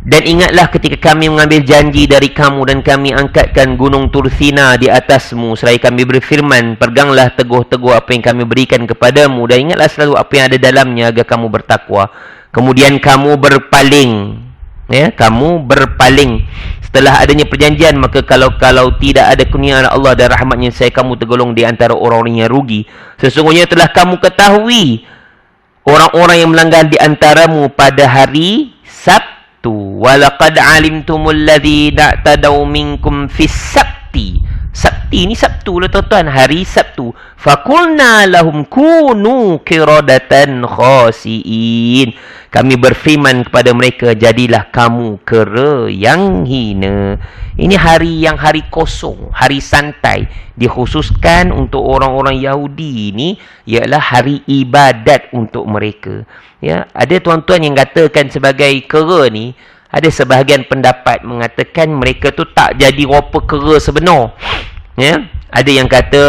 Dan ingatlah ketika kami mengambil janji dari kamu dan kami angkatkan gunung Tursina di atasmu. Seraya kami berfirman, peganglah teguh-teguh apa yang kami berikan kepadamu. Dan ingatlah selalu apa yang ada dalamnya agar kamu bertakwa. Kemudian kamu berpaling. Ya, kamu berpaling. Setelah adanya perjanjian, maka kalau tidak ada kurniaan Allah dan rahmatnya, saya kamu tergolong di antara orang-orang yang rugi. Sesungguhnya telah kamu ketahui orang-orang yang melanggar di antaramu pada hari Sabtu. Walaqad alimtumul ladzina tadaw minkum fis sabti. Sabti ni Sabtu lah tuan-tuan, hari Sabtu. Faqulna lahum kunu qiradatan khasiin. Kami berfirman kepada mereka, jadilah kamu kera yang hina. Ini hari kosong, hari santai, dikhususkan untuk orang-orang Yahudi ni, ialah hari ibadat untuk mereka. Ya, ada tuan-tuan yang katakan sebagai kera ni, ada sebahagian pendapat mengatakan mereka tu tak jadi rupa kera sebenar. Ya, ada yang kata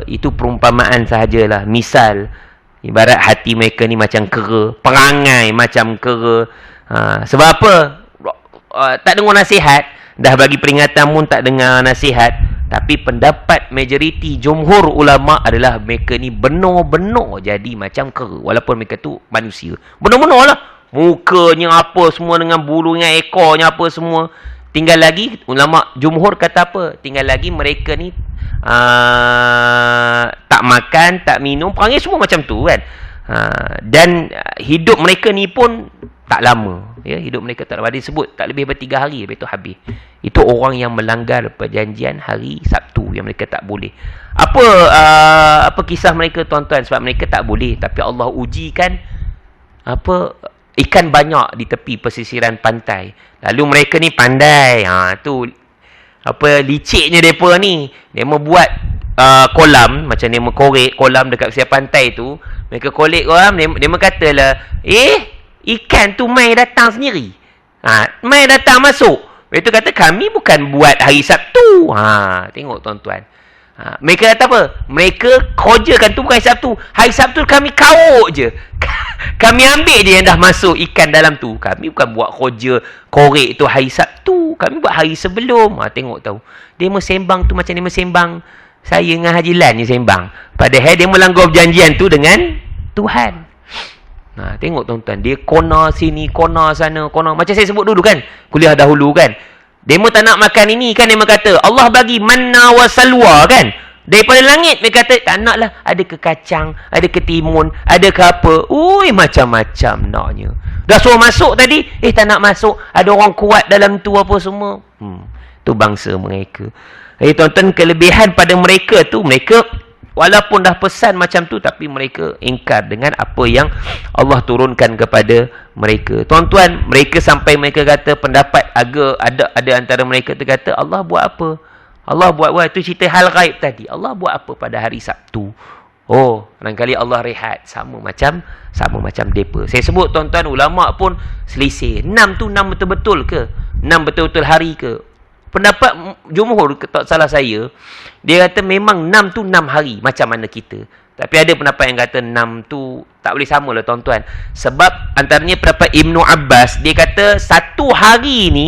itu perumpamaan sahajalah. Misal, ibarat hati mereka ni macam kera, perangai macam kera. Sebab apa? Tak dengar nasihat, dah bagi peringatan pun tak dengar nasihat. Tapi pendapat majoriti jumhur ulama adalah mereka ni benar-benar jadi macam kera, walaupun mereka tu manusia. Benar-benar lah. Mukanya apa semua dengan bulu dengan ekornya apa semua. Tinggal lagi, ulama jumhur kata apa? Tinggal lagi mereka ni tak makan, tak minum, perangai semua macam tu kan. Dan hidup mereka ni pun tak lama. Ya, hidup mereka tak lama. Dia sebut tak lebih daripada 3 hari, lepas tu habis. Itu orang yang melanggar perjanjian hari Sabtu yang mereka tak boleh. Apa kisah mereka tuan-tuan? Sebab mereka tak boleh, tapi Allah ujikan ikan banyak di tepi pesisiran pantai. Lalu mereka ni pandai. Tu liciknya mereka ni. Dia membuat kolam, macam dia mengkorek kolam dekat pesisir pantai tu. Mereka kolek kolam, dia katalah, ikan tu mai datang sendiri. Mai datang masuk. Lepas tu kata, kami bukan buat hari Sabtu. Tengok tuan-tuan. Mereka kata apa? Mereka kerjakan tu bukan hari Sabtu. Hari Sabtu kami kawuk je. Kami ambil je yang dah masuk ikan dalam tu. Kami bukan buat kerja korek tu hari Sabtu. Kami buat hari sebelum. Tengok tahu. Dia sembang tu macam dia sembang saya dengan Haji Lan je sembang. Padahal dia melanggar perjanjian tu dengan Tuhan. Tengok tuan-tuan. Dia kona sini, kona sana, kona. Macam saya sebut dulu kan. Kuliah dahulu kan. Demo tak nak makan ini kan, demo kata Allah bagi manna wa salwa kan, daripada langit. Dia kata tak nak lah, ada ke kacang, ada ke timun, ada ke apa. Macam-macam naknya. Dah suruh masuk tadi, tak nak masuk, ada orang kuat dalam tu apa semua. Tu bangsa mereka. Tuan-tuan, kelebihan pada mereka tu, mereka walaupun dah pesan macam tu, tapi mereka ingkar dengan apa yang Allah turunkan kepada mereka. Tuan-tuan, mereka sampai mereka kata, pendapat ada antara mereka tu kata, Allah buat apa? Allah buat itu cerita hal gaib tadi. Allah buat apa pada hari Sabtu? Barangkali Allah rehat. Sama macam depa. Saya sebut tuan-tuan, ulama pun selisih. 6 tu 6 betul-betul ke? 6 betul-betul hari ke? Pendapat jumhur, tak salah saya, dia kata memang 6 tu 6 hari macam mana kita. Tapi ada pendapat yang kata 6 tu tak boleh sama lah tuan-tuan. Sebab antaranya pendapat Ibnu Abbas, dia kata satu hari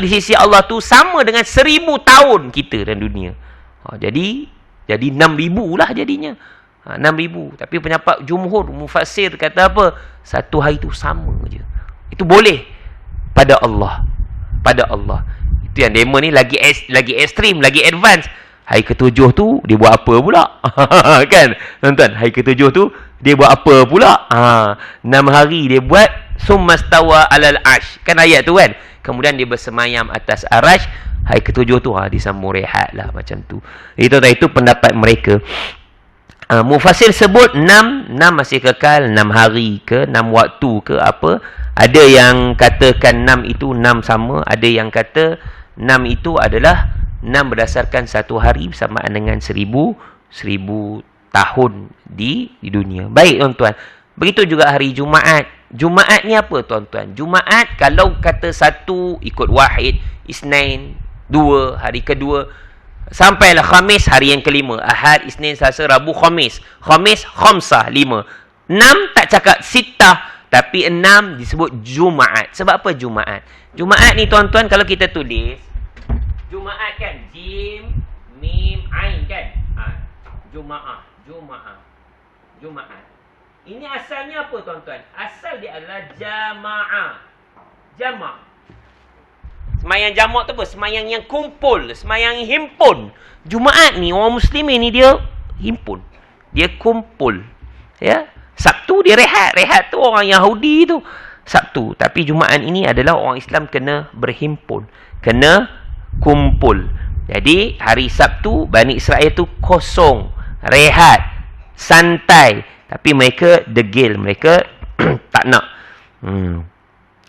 di sisi Allah tu sama dengan 1000 tahun kita dalam dunia. Jadi 6,000 lah jadinya. 6,000. Tapi pendapat jumhur mufassir kata apa? Satu hari tu sama je. Itu boleh pada Allah. Itu yang demo ni lagi ekstrim, lagi advance. Hari ke-7 tu dia buat apa pula? Kan tuan-tuan, hari ke-7 tu dia buat apa pula? 6 hari dia buat, summastawa alal arsh. Kan ayat tu kan. Kemudian dia bersemayam atas arasy. Hari ke-7 tu dia sambung rehat lah macam tu. Itu pendapat mereka. Mufassir sebut 6 masih kekal, 6 hari ke, 6 waktu ke apa. Ada yang katakan 6 itu 6 sama, ada yang kata 6 itu adalah 6 berdasarkan satu hari bersamaan dengan 1000 tahun di dunia. Baik tuan-tuan. Begitu juga hari Jumaat. Jumaat ni apa tuan-tuan? Jumaat kalau kata 1 ikut wahid, Isnin 2, hari kedua Sampailah Khamis, hari yang kelima. Ahad, Isnin, Selasa, Rabu, Khamis. Khamis, khamsah, 5. 6 tak cakap sitah, tapi 6 disebut Jumaat. Sebab apa Jumaat? Jumaat ni tuan-tuan, kalau kita tulis Jumaat kan, Jim, Mim, Ain kan. Jumaat, Jumaat, Jumaat. Ini asalnya apa tuan-tuan? Asal dia adalah jamaah. Jamak. Semayang jamak tu apa? Semayang yang kumpul, semayang yang himpun. Jumaat ni orang Muslimin ni dia himpun, dia kumpul. Ya, Sabtu dia rehat. Rehat tu orang Yahudi tu Sabtu. Tapi Jumaat ini adalah orang Islam kena berhimpun, kena kumpul. Jadi hari Sabtu Bani Israel tu kosong, rehat, santai. Tapi mereka degil, mereka tak nak.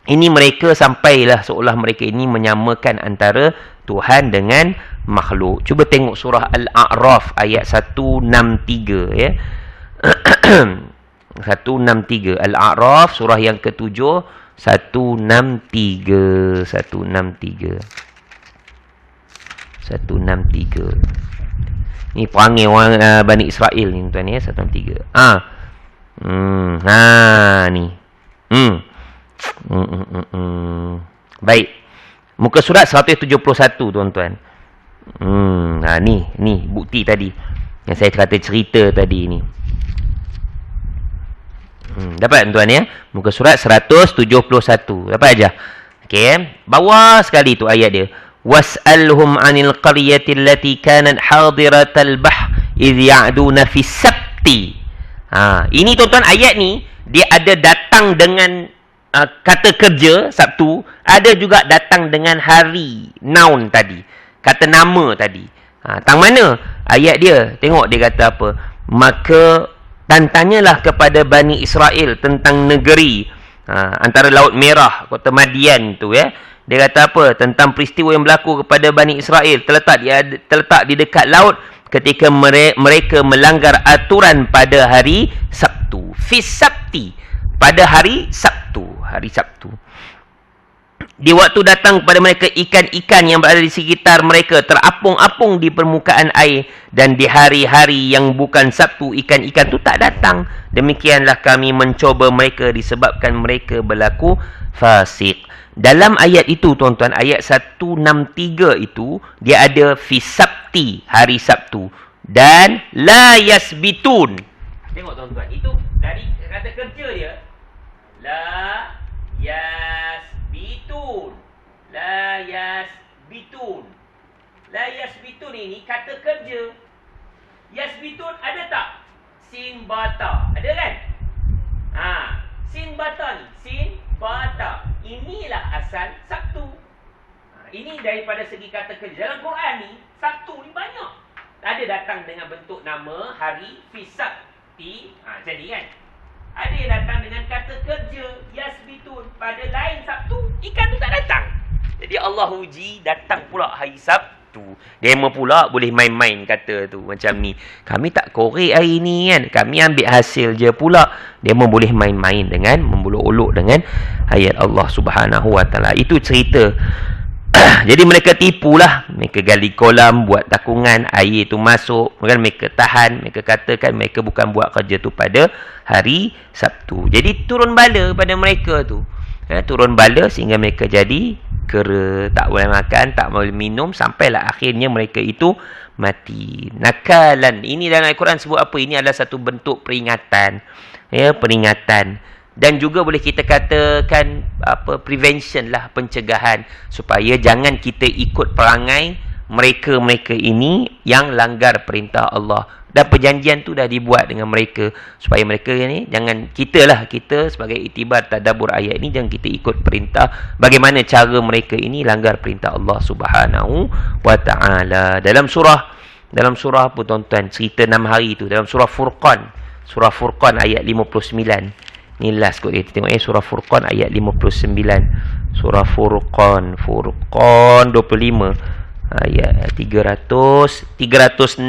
Ini mereka sampailah seolah mereka ini menyamakan antara Tuhan dengan makhluk. Cuba tengok surah Al-A'raf ayat 163 ya. 163 Al-A'raf surah yang ke-7 163 Ni perangai orang Bani Israel ni tuan ya, 163. Ni. Baik. Muka surat 171 tuan-tuan. Ni bukti tadi yang saya kata cerita tadi ni. Dapat tuan ya? Muka surat 171. Dapat aja. Okey, bawah sekali tu ayat dia. Was'alhum 'anil qaryati allati kanat hadiratal bahr idh ya'duna fi sabti. Ini tuan-tuan ayat ni dia ada datang dengan kata kerja Sabtu, ada juga datang dengan hari, noun tadi, kata nama tadi. Tang mana ayat dia? Tengok dia kata apa? Maka tanyalah kepada Bani Israel tentang negeri antara Laut Merah, kota Madian tu ya. Dia kata apa? Tentang peristiwa yang berlaku kepada Bani Israel terletak di dekat laut ketika mereka melanggar aturan pada hari Sabtu. Fi Sabti, pada hari Sabtu. Di waktu datang kepada mereka ikan-ikan yang berada di sekitar mereka terapung-apung di permukaan air, dan di hari-hari yang bukan Sabtu ikan-ikan tu tak datang. Demikianlah kami mencoba mereka disebabkan mereka berlaku fasik. Dalam ayat itu tuan-tuan, ayat 163 itu dia ada fi sabti, hari Sabtu, dan la yasbitun. Tengok tuan-tuan, itu dari kata kerja dia. La yasbitun. La yasbitun. La yasbitun ini kata kerja. Yasbitun ada tak? Sin bata. Ada kan? Sin bata ni. Sin bata. Inilah asal Sabtu. Ini daripada segi kata kerja. Dalam Quran ni, Sabtu ni banyak. Ada datang dengan bentuk nama, hari, fi sabti. Jadi kan? Ada yang datang dengan kata kerja, yasbitun. Pada lain Sabtu, ikan tu tak datang. Jadi Allah uji, datang pula hari Sabtu. Demo pula boleh main-main kata tu. Macam ni. Kami tak korek hari ni kan. Kami ambil hasil je pula. Demo boleh main-main dengan, membuluk-uluk dengan ayat Allah Subhanahu Wa Taala. Itu cerita. Jadi mereka tipulah. Mereka gali kolam, buat takungan, air tu masuk. Mereka tahan, mereka katakan mereka bukan buat kerja tu pada hari Sabtu. Jadi turun bala pada mereka tu. Turun bala sehingga mereka jadi kera, tak boleh makan, tak boleh minum, sampailah akhirnya mereka itu mati. Nakalan. Ini dalam Al-Quran sebut apa? Ini adalah satu bentuk peringatan. Ya, peringatan. Dan juga boleh kita katakan prevention lah, pencegahan, supaya jangan kita ikut perangai mereka-mereka ini yang langgar perintah Allah. Dan perjanjian tu dah dibuat dengan mereka, supaya mereka ni jangan, kita sebagai iktibar tadabbur ayat ni, jangan kita ikut perintah bagaimana cara mereka ini langgar perintah Allah Subhanahu Wa Taala. Dalam surah apa tuan-tuan, cerita 6 hari tu dalam surah Furqan ayat 59. Ni last kot kita tengok surah Furqan ayat 59. Surah Furqan 25 ayat 360.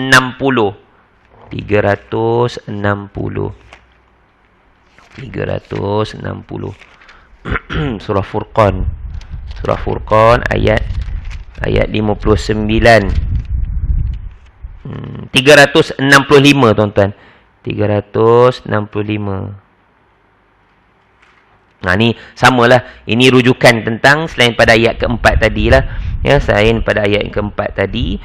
Surah Furqan ayat 59. 365 tuan-tuan. 365. Nah ni samalah. Ini rujukan tentang selain pada ayat keempat tadilah. Ya, selain pada ayat yang keempat tadi,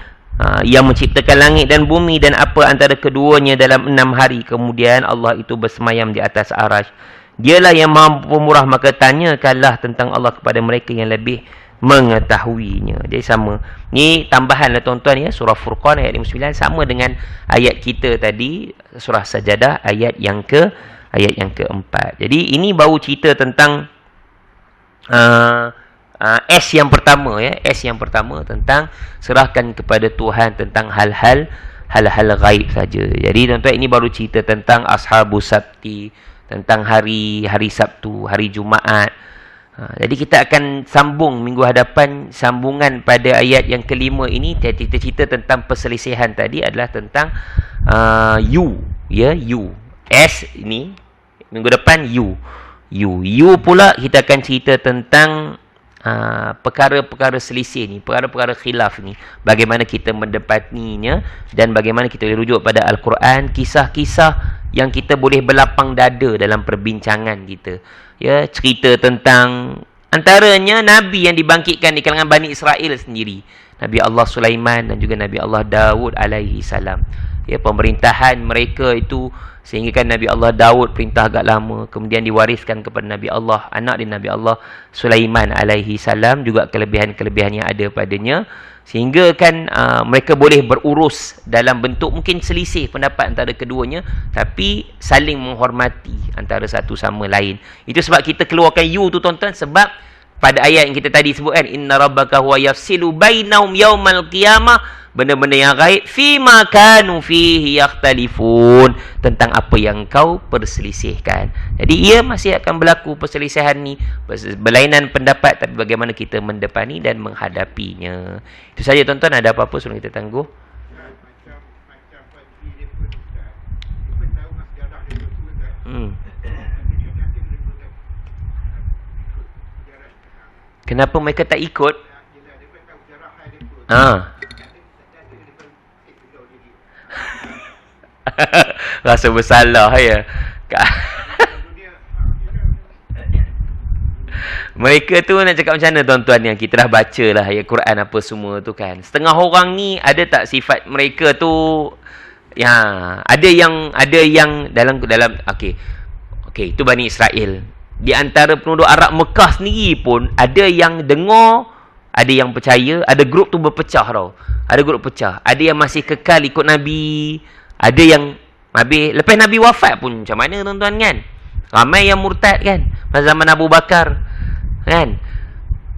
yang menciptakan langit dan bumi dan apa antara keduanya dalam 6 hari. Kemudian Allah itu bersemayam di atas arasy. Dialah yang Maha Pemurah, maka tanyakanlah tentang Allah kepada mereka yang lebih mengetahuinya. Jadi sama. Ni tambahanlah tuan-tuan ya, surah Furqan ayat 59 sama dengan ayat kita tadi, surah Sajadah ayat yang keempat. Jadi ini baru cerita tentang S yang pertama ya, S yang pertama tentang serahkan kepada Tuhan tentang hal-hal gaib saja. Jadi tuan-tuan, ini baru cerita tentang Ashabus Sabti, tentang hari Sabtu, hari Jumaat. Jadi kita akan sambung minggu hadapan, sambungan pada ayat yang kelima ini. Kita cerita tentang perselisihan tadi adalah tentang U ya, U. S ini minggu depan U pula kita akan cerita tentang perkara-perkara selisih ni, perkara-perkara khilaf ni, bagaimana kita mendapatinya dan bagaimana kita boleh rujuk pada Al-Quran, kisah-kisah yang kita boleh berlapang dada dalam perbincangan kita. Ya, cerita tentang antaranya Nabi yang dibangkitkan di kalangan Bani Israel sendiri, Nabi Allah Sulaiman dan juga Nabi Allah Daud alaihi salam. Ya, pemerintahan mereka itu sehingga kan Nabi Allah Daud perintah agak lama, kemudian diwariskan kepada Nabi Allah, anak dia Nabi Allah Sulaiman alaihi salam, juga kelebihan-kelebihan yang ada padanya, sehingga kan mereka boleh berurus dalam bentuk mungkin selisih pendapat antara keduanya, tapi saling menghormati antara satu sama lain. Itu sebab kita keluarkan U tu tuan-tuan, sebab pada ayat yang kita tadi sebutkan, inna rabbaka huwa yafsilu bainahum yaumal qiyamah, benda-benda yang gaib, fima kanu fihi yakhtalifun, tentang apa yang kau perselisihkan. Jadi ia masih akan berlaku perselisihan ni, berlainan pendapat, tapi bagaimana kita mendepani dan menghadapinya. Itu saja tuan-tuan. Ada apa-apa sebelum kita tangguh? Kenapa mereka tak ikut? Rasa bersalah ya. Mereka tu nak cakap macam mana tuan-tuan, yang kita dah baca lah ayat Quran apa semua tu kan. Setengah orang ni ada tak sifat mereka tu, ya, ada yang dalam okey, itu Bani Israel. Di antara penduduk Arab Mekah sendiri pun ada yang dengar, ada yang percaya, ada grup tu berpecah tau. Ada grup pecah. Ada yang masih kekal ikut Nabi, ada yang lepas Nabi wafat pun macam mana tuan-tuan kan? Ramai yang murtad kan pada zaman Abu Bakar kan?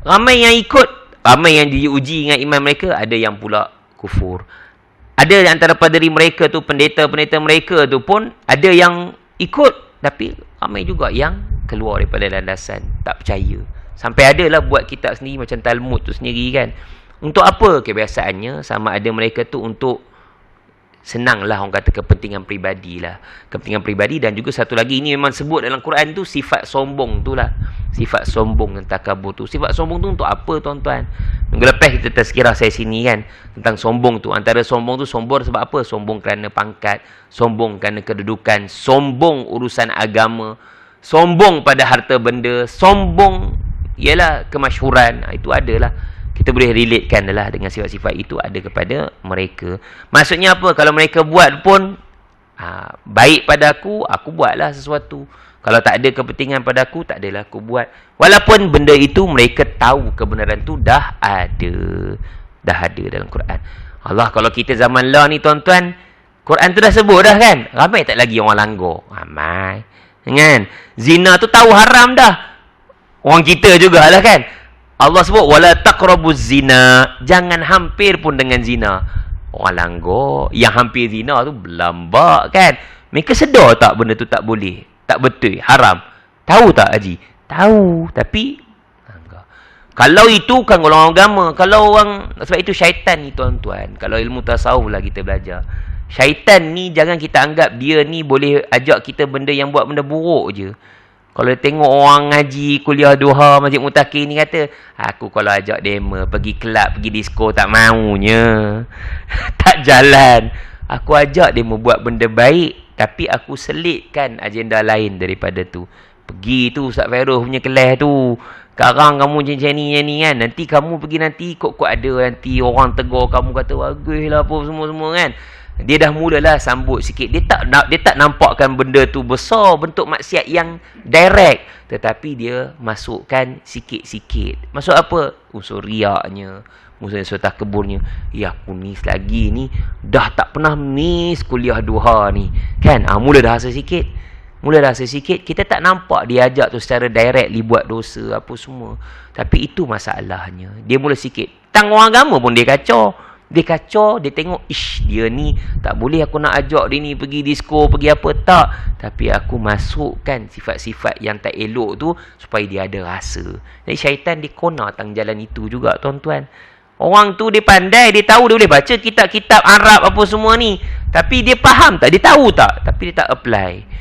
Ramai yang ikut, ramai yang diuji dengan iman mereka, ada yang pula kufur. Ada antara paderi mereka tu, pendeta-pendeta mereka tu pun ada yang ikut, tapi ramai juga yang keluar daripada landasan, tak percaya. Sampai adalah buat kitab sendiri macam Talmud tu sendiri kan. Untuk apa kebiasaannya? Sama ada mereka tu untuk senanglah orang kata kepentingan peribadi lah. Kepentingan peribadi, dan juga satu lagi, ini memang sebut dalam Quran tu sifat sombong tu lah. Sifat sombong dan takabur tu. Sifat sombong tu untuk apa tuan-tuan? Minggu lepas kita tazkirah saya sini kan tentang sombong tu. Antara sombong tu, sombong sebab apa? Sombong kerana pangkat, sombong kerana kedudukan, sombong urusan agama, sombong pada harta benda, sombong ialah kemasyhuran. Itu adalah, kita boleh relatekan adalah dengan sifat-sifat itu ada kepada mereka. Maksudnya apa? Kalau mereka buat pun baik pada aku buatlah sesuatu. Kalau tak ada kepentingan pada aku, tak adalah aku buat. Walaupun benda itu mereka tahu kebenaran tu dah ada dalam Quran. Allah, kalau kita zaman lah ni tuan-tuan, Quran tu dah sebut dah kan. Ramai tak lagi orang langgar? Ramai kan? Zina tu tahu haram dah. Orang kita jugalah kan. Allah sebut wala taqrabuz zina, jangan hampir pun dengan zina. Orang langgar yang hampir zina tu berlambak kan. Mereka sedar tak benda tu tak boleh, tak betul, haram? Tahu tak haji? Tahu, tapi kalau itu kan orang agama, kalau orang, sebab itu syaitan ni tuan-tuan. Kalau ilmu tasawuf lah kita belajar, syaitan ni jangan kita anggap dia ni boleh ajak kita benda yang buat benda buruk je. Kalau tengok orang ngaji, kuliah duha, Masjid Mutakin ni kata, aku kalau ajak demo, pergi kelab, pergi disco, tak maunya. Tak jalan. Aku ajak demo buat benda baik, tapi aku selitkan agenda lain daripada tu. Pergi tu Ustaz Feroz punya kelas tu. Sekarang kamu macam ni kan. Nanti kamu pergi nanti kok ada nanti orang tegur kamu kata bagus lah apa semua-semua kan. Dia dah mulalah sambut sikit. Dia tak nampakkan benda tu besar, bentuk maksiat yang direct, tetapi dia masukkan sikit-sikit. Masuk apa? Unsur riaknya, unsur takabburnya. Ya aku ni selagi ni dah tak pernah miss kuliah duha ni. Kan? Mula dah rasa sikit. Kita tak nampak dia ajak tu secara directly buat dosa apa semua. Tapi itu masalahnya. Dia mula sikit. Tang orang agama pun dia kacau. Dia tengok, dia ni tak boleh aku nak ajak dia ni pergi disco, pergi apa, tak. Tapi aku masukkan sifat-sifat yang tak elok tu supaya dia ada rasa. Jadi syaitan dia kona tang jalan itu juga, tuan-tuan. Orang tu dia pandai, dia tahu dia boleh baca kitab-kitab Arab apa semua ni. Tapi dia faham tak? Dia tahu tak? Tapi dia tak apply.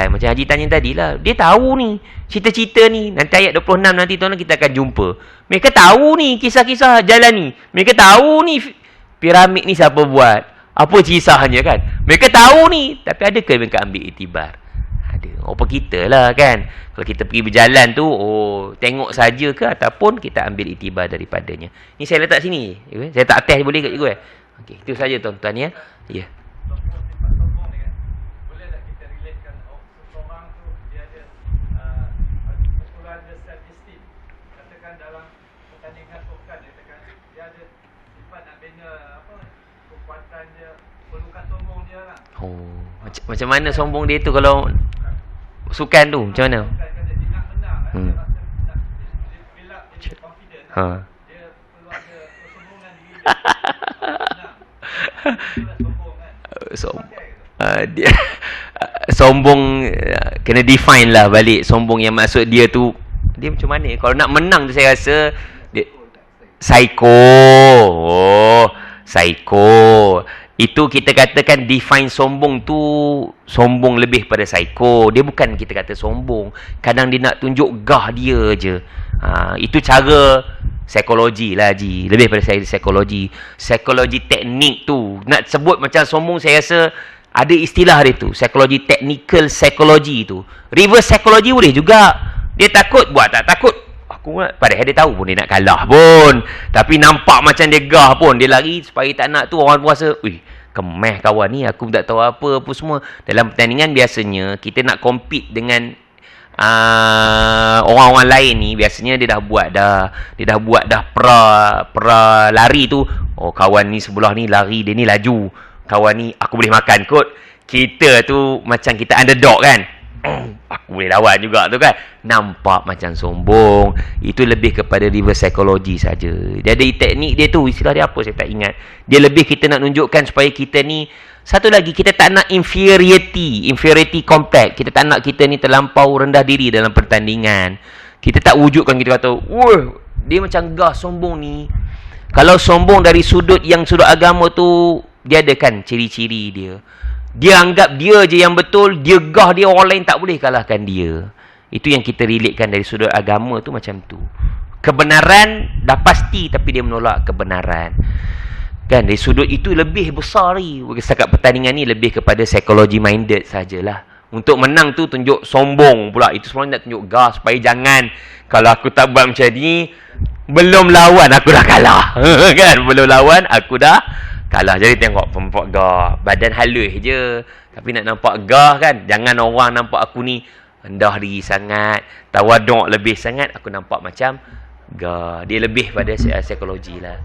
Macam Haji tanya tadi lah. Dia tahu ni cerita-cerita ni. Nanti ayat 26 nanti tuan-tuan kita akan jumpa. Mereka tahu ni kisah-kisah jalan ni. Mereka tahu ni piramid ni siapa buat, apa kisahnya kan. Mereka tahu ni. Tapi adakah mereka ambil iktibar? Ada. Apa kita lah kan. Kalau kita pergi berjalan tu, tengok saja ke ataupun kita ambil iktibar daripadanya. Ni saya letak sini. Saya tak atas boleh ke cikgu Okey, itu saja tuan-tuan ya. Ya. Macam mana sombong dia tu kalau sukan tu? Macam mana? Dia sombong kena define lah balik. Sombong yang maksud dia tu, dia macam mana? Kalau nak menang tu saya rasa dia psycho. Psycho. Itu kita katakan define sombong tu, sombong lebih pada psycho. Dia bukan kita kata sombong. Kadang dia nak tunjuk gah dia je. Itu cara psikologi lah Haji. Lebih pada psikologi. Psikologi teknik tu. Nak sebut macam sombong saya rasa ada istilah dia tu. Psikologi technical psikologi tu. Reverse psikologi boleh juga. Dia takut buat tak takut. Padahal dia tahu pun dia nak kalah pun. Tapi nampak macam dia gah pun. Dia lari supaya tak nak tu. Orang rasa, kemeh kawan ni. Aku tak tahu apa semua. Dalam pertandingan biasanya, kita nak compete dengan orang-orang lain ni. Biasanya dia dah buat dah pra lari tu. Kawan ni sebelah ni lari. Dia ni laju. Kawan ni aku boleh makan kot. Kita tu macam kita underdog kan. Aku boleh lawan juga tu kan. Nampak macam sombong. Itu lebih kepada reverse psychology saja. Dia ada teknik dia tu. Istilah dia apa saya tak ingat. Dia lebih kita nak tunjukkan supaya kita ni. Satu lagi, kita tak nak inferiority complex. Kita tak nak kita ni terlampau rendah diri dalam pertandingan. Kita tak wujudkan, kita kata, dia macam gah sombong ni. Kalau sombong dari sudut agama tu, dia ada kan ciri-ciri dia. Dia anggap dia je yang betul, dia gah dia, orang lain tak boleh kalahkan dia. Itu yang kita relatekan dari sudut agama tu macam tu. Kebenaran dah pasti tapi dia menolak kebenaran. Kan dari sudut itu lebih besar ni. Setakat pertandingan ni lebih kepada psychology minded sajalah. Untuk menang tu tunjuk sombong pula. Itu semua nak tunjuk gah supaya jangan, kalau aku tak buat macam ni, belum lawan aku dah kalah. Kan? Belum lawan aku dah kalah. Jadi tengok nampak gah, badan halus je tapi nak nampak gah kan. Jangan orang nampak aku ni rendah diri sangat, tawaduk lebih sangat, aku nampak macam gah. Dia lebih pada psikologi lah.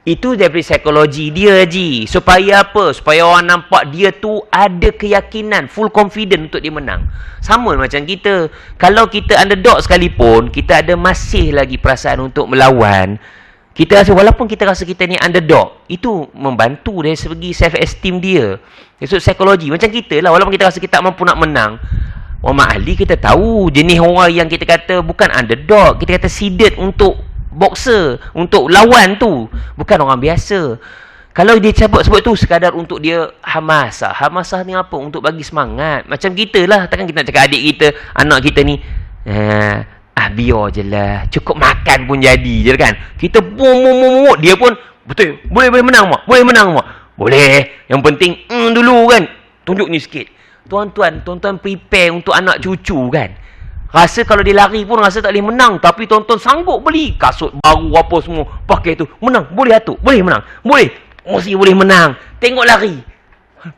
Itu daripada psikologi dia Haji. Supaya apa? Supaya orang nampak dia tu ada keyakinan, full confident untuk dia menang. Sama macam kita. Kalau kita underdog sekalipun, kita ada masih lagi perasaan untuk melawan. Kita rasa, walaupun kita rasa kita ni underdog, itu membantu dari segi self-esteem dia. Maksud psikologi. Macam kita lah, walaupun kita rasa kita tak mampu nak menang, orang ahli kita tahu jenis orang yang kita kata bukan underdog, kita kata seeded untuk boxer, untuk lawan tu. Bukan orang biasa. Kalau dia sebut tu sekadar untuk dia hamasah. Hamasah ni apa? Untuk bagi semangat. Macam kita lah. Takkan kita nak cakap adik kita, anak kita ni, biar je lah. Cukup makan pun jadi je kan. Kita dia pun, betul. Boleh menang mak. Boleh menang mak. Boleh. Yang penting, dulu kan. Tunjuk ni sikit. Tuan-tuan prepare untuk anak cucu kan. Rasa kalau dia lari pun rasa tak boleh menang. Tapi tuan-tuan sanggup beli kasut baru apa semua. Pakai tu. Menang. Boleh atuk. Boleh menang. Boleh. Mesti boleh menang. Tengok lari.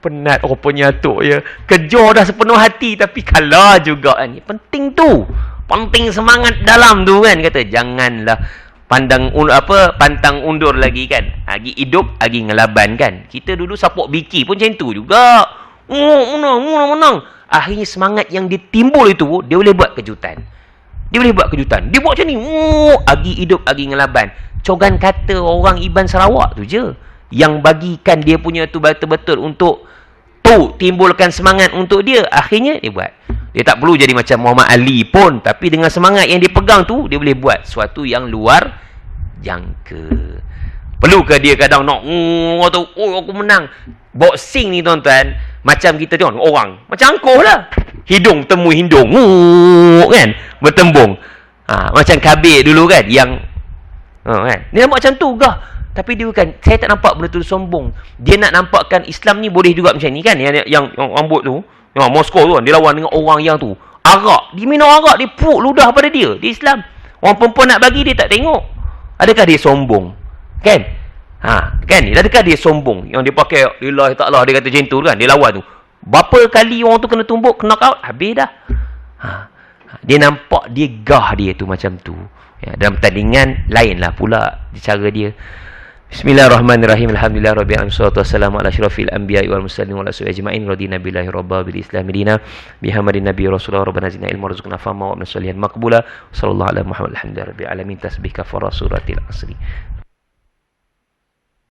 Penat rupanya atuk ya. Kejar dah sepenuh hati tapi kalah juga kan. Penting tu. Penting semangat dalam tu kan. Kata janganlah pantang undur lagi kan. Agi hidup, agi ngelaban kan. Kita dulu sapok biki pun macam tu juga. Menang. Akhirnya semangat yang ditimbul itu, dia boleh buat kejutan. Dia buat macam ni. Agi hidup, agi ngelaban. Cogan kata orang Iban Sarawak tu je. Yang bagikan dia punya tu betul-betul untuk tu timbulkan semangat untuk dia. Akhirnya dia buat. Dia tak perlu jadi macam Muhammad Ali pun, tapi dengan semangat yang dia pegang tu, dia boleh buat sesuatu yang luar jangka. Perlukah dia kadang nak aku menang. Boxing ni tuan-tuan, macam kita tengok orang macam angkuh lah. Hidung temu hidung kan, bertembung. Macam Kabir dulu kan, yang kan, dia nampak macam tu gah. Tapi dia bukan, saya tak nampak benda tu sombong. Dia nak nampakkan Islam ni boleh juga macam ni kan. Yang rambut tu, yang Moskow tu kan, dia lawan dengan orang yang tu arak, dia minum arak, dia puk ludah pada dia. Di Islam, orang perempuan nak bagi dia tak tengok. Adakah dia sombong? Kan? Kan? Adakah dia sombong? Yang dia pakai lillahi ta'ala, dia kata macam tu kan, dia lawan tu. Berapa kali orang tu kena tumbuk, kena knock out, habis dah. Dia nampak dia gah dia tu macam tu. Ya, dalam pertandingan lainlah pula cara dia. Bismillahirrahmanirrahim. Alhamdulillahirabbil alamin. Wassalatu wassalamu ala asyrafil anbiya'i wal mursalin wa ala alihi ajma'in. Radina billahi rabba bil islam dina bihamadin nabiy rasulullah rabbana zidna ilma warzuqna fahma wa amna salihan maqbula. Sallallahu ala Muhammad alhamdulillahirabbil alamin. Tasbih kafara suratil asri.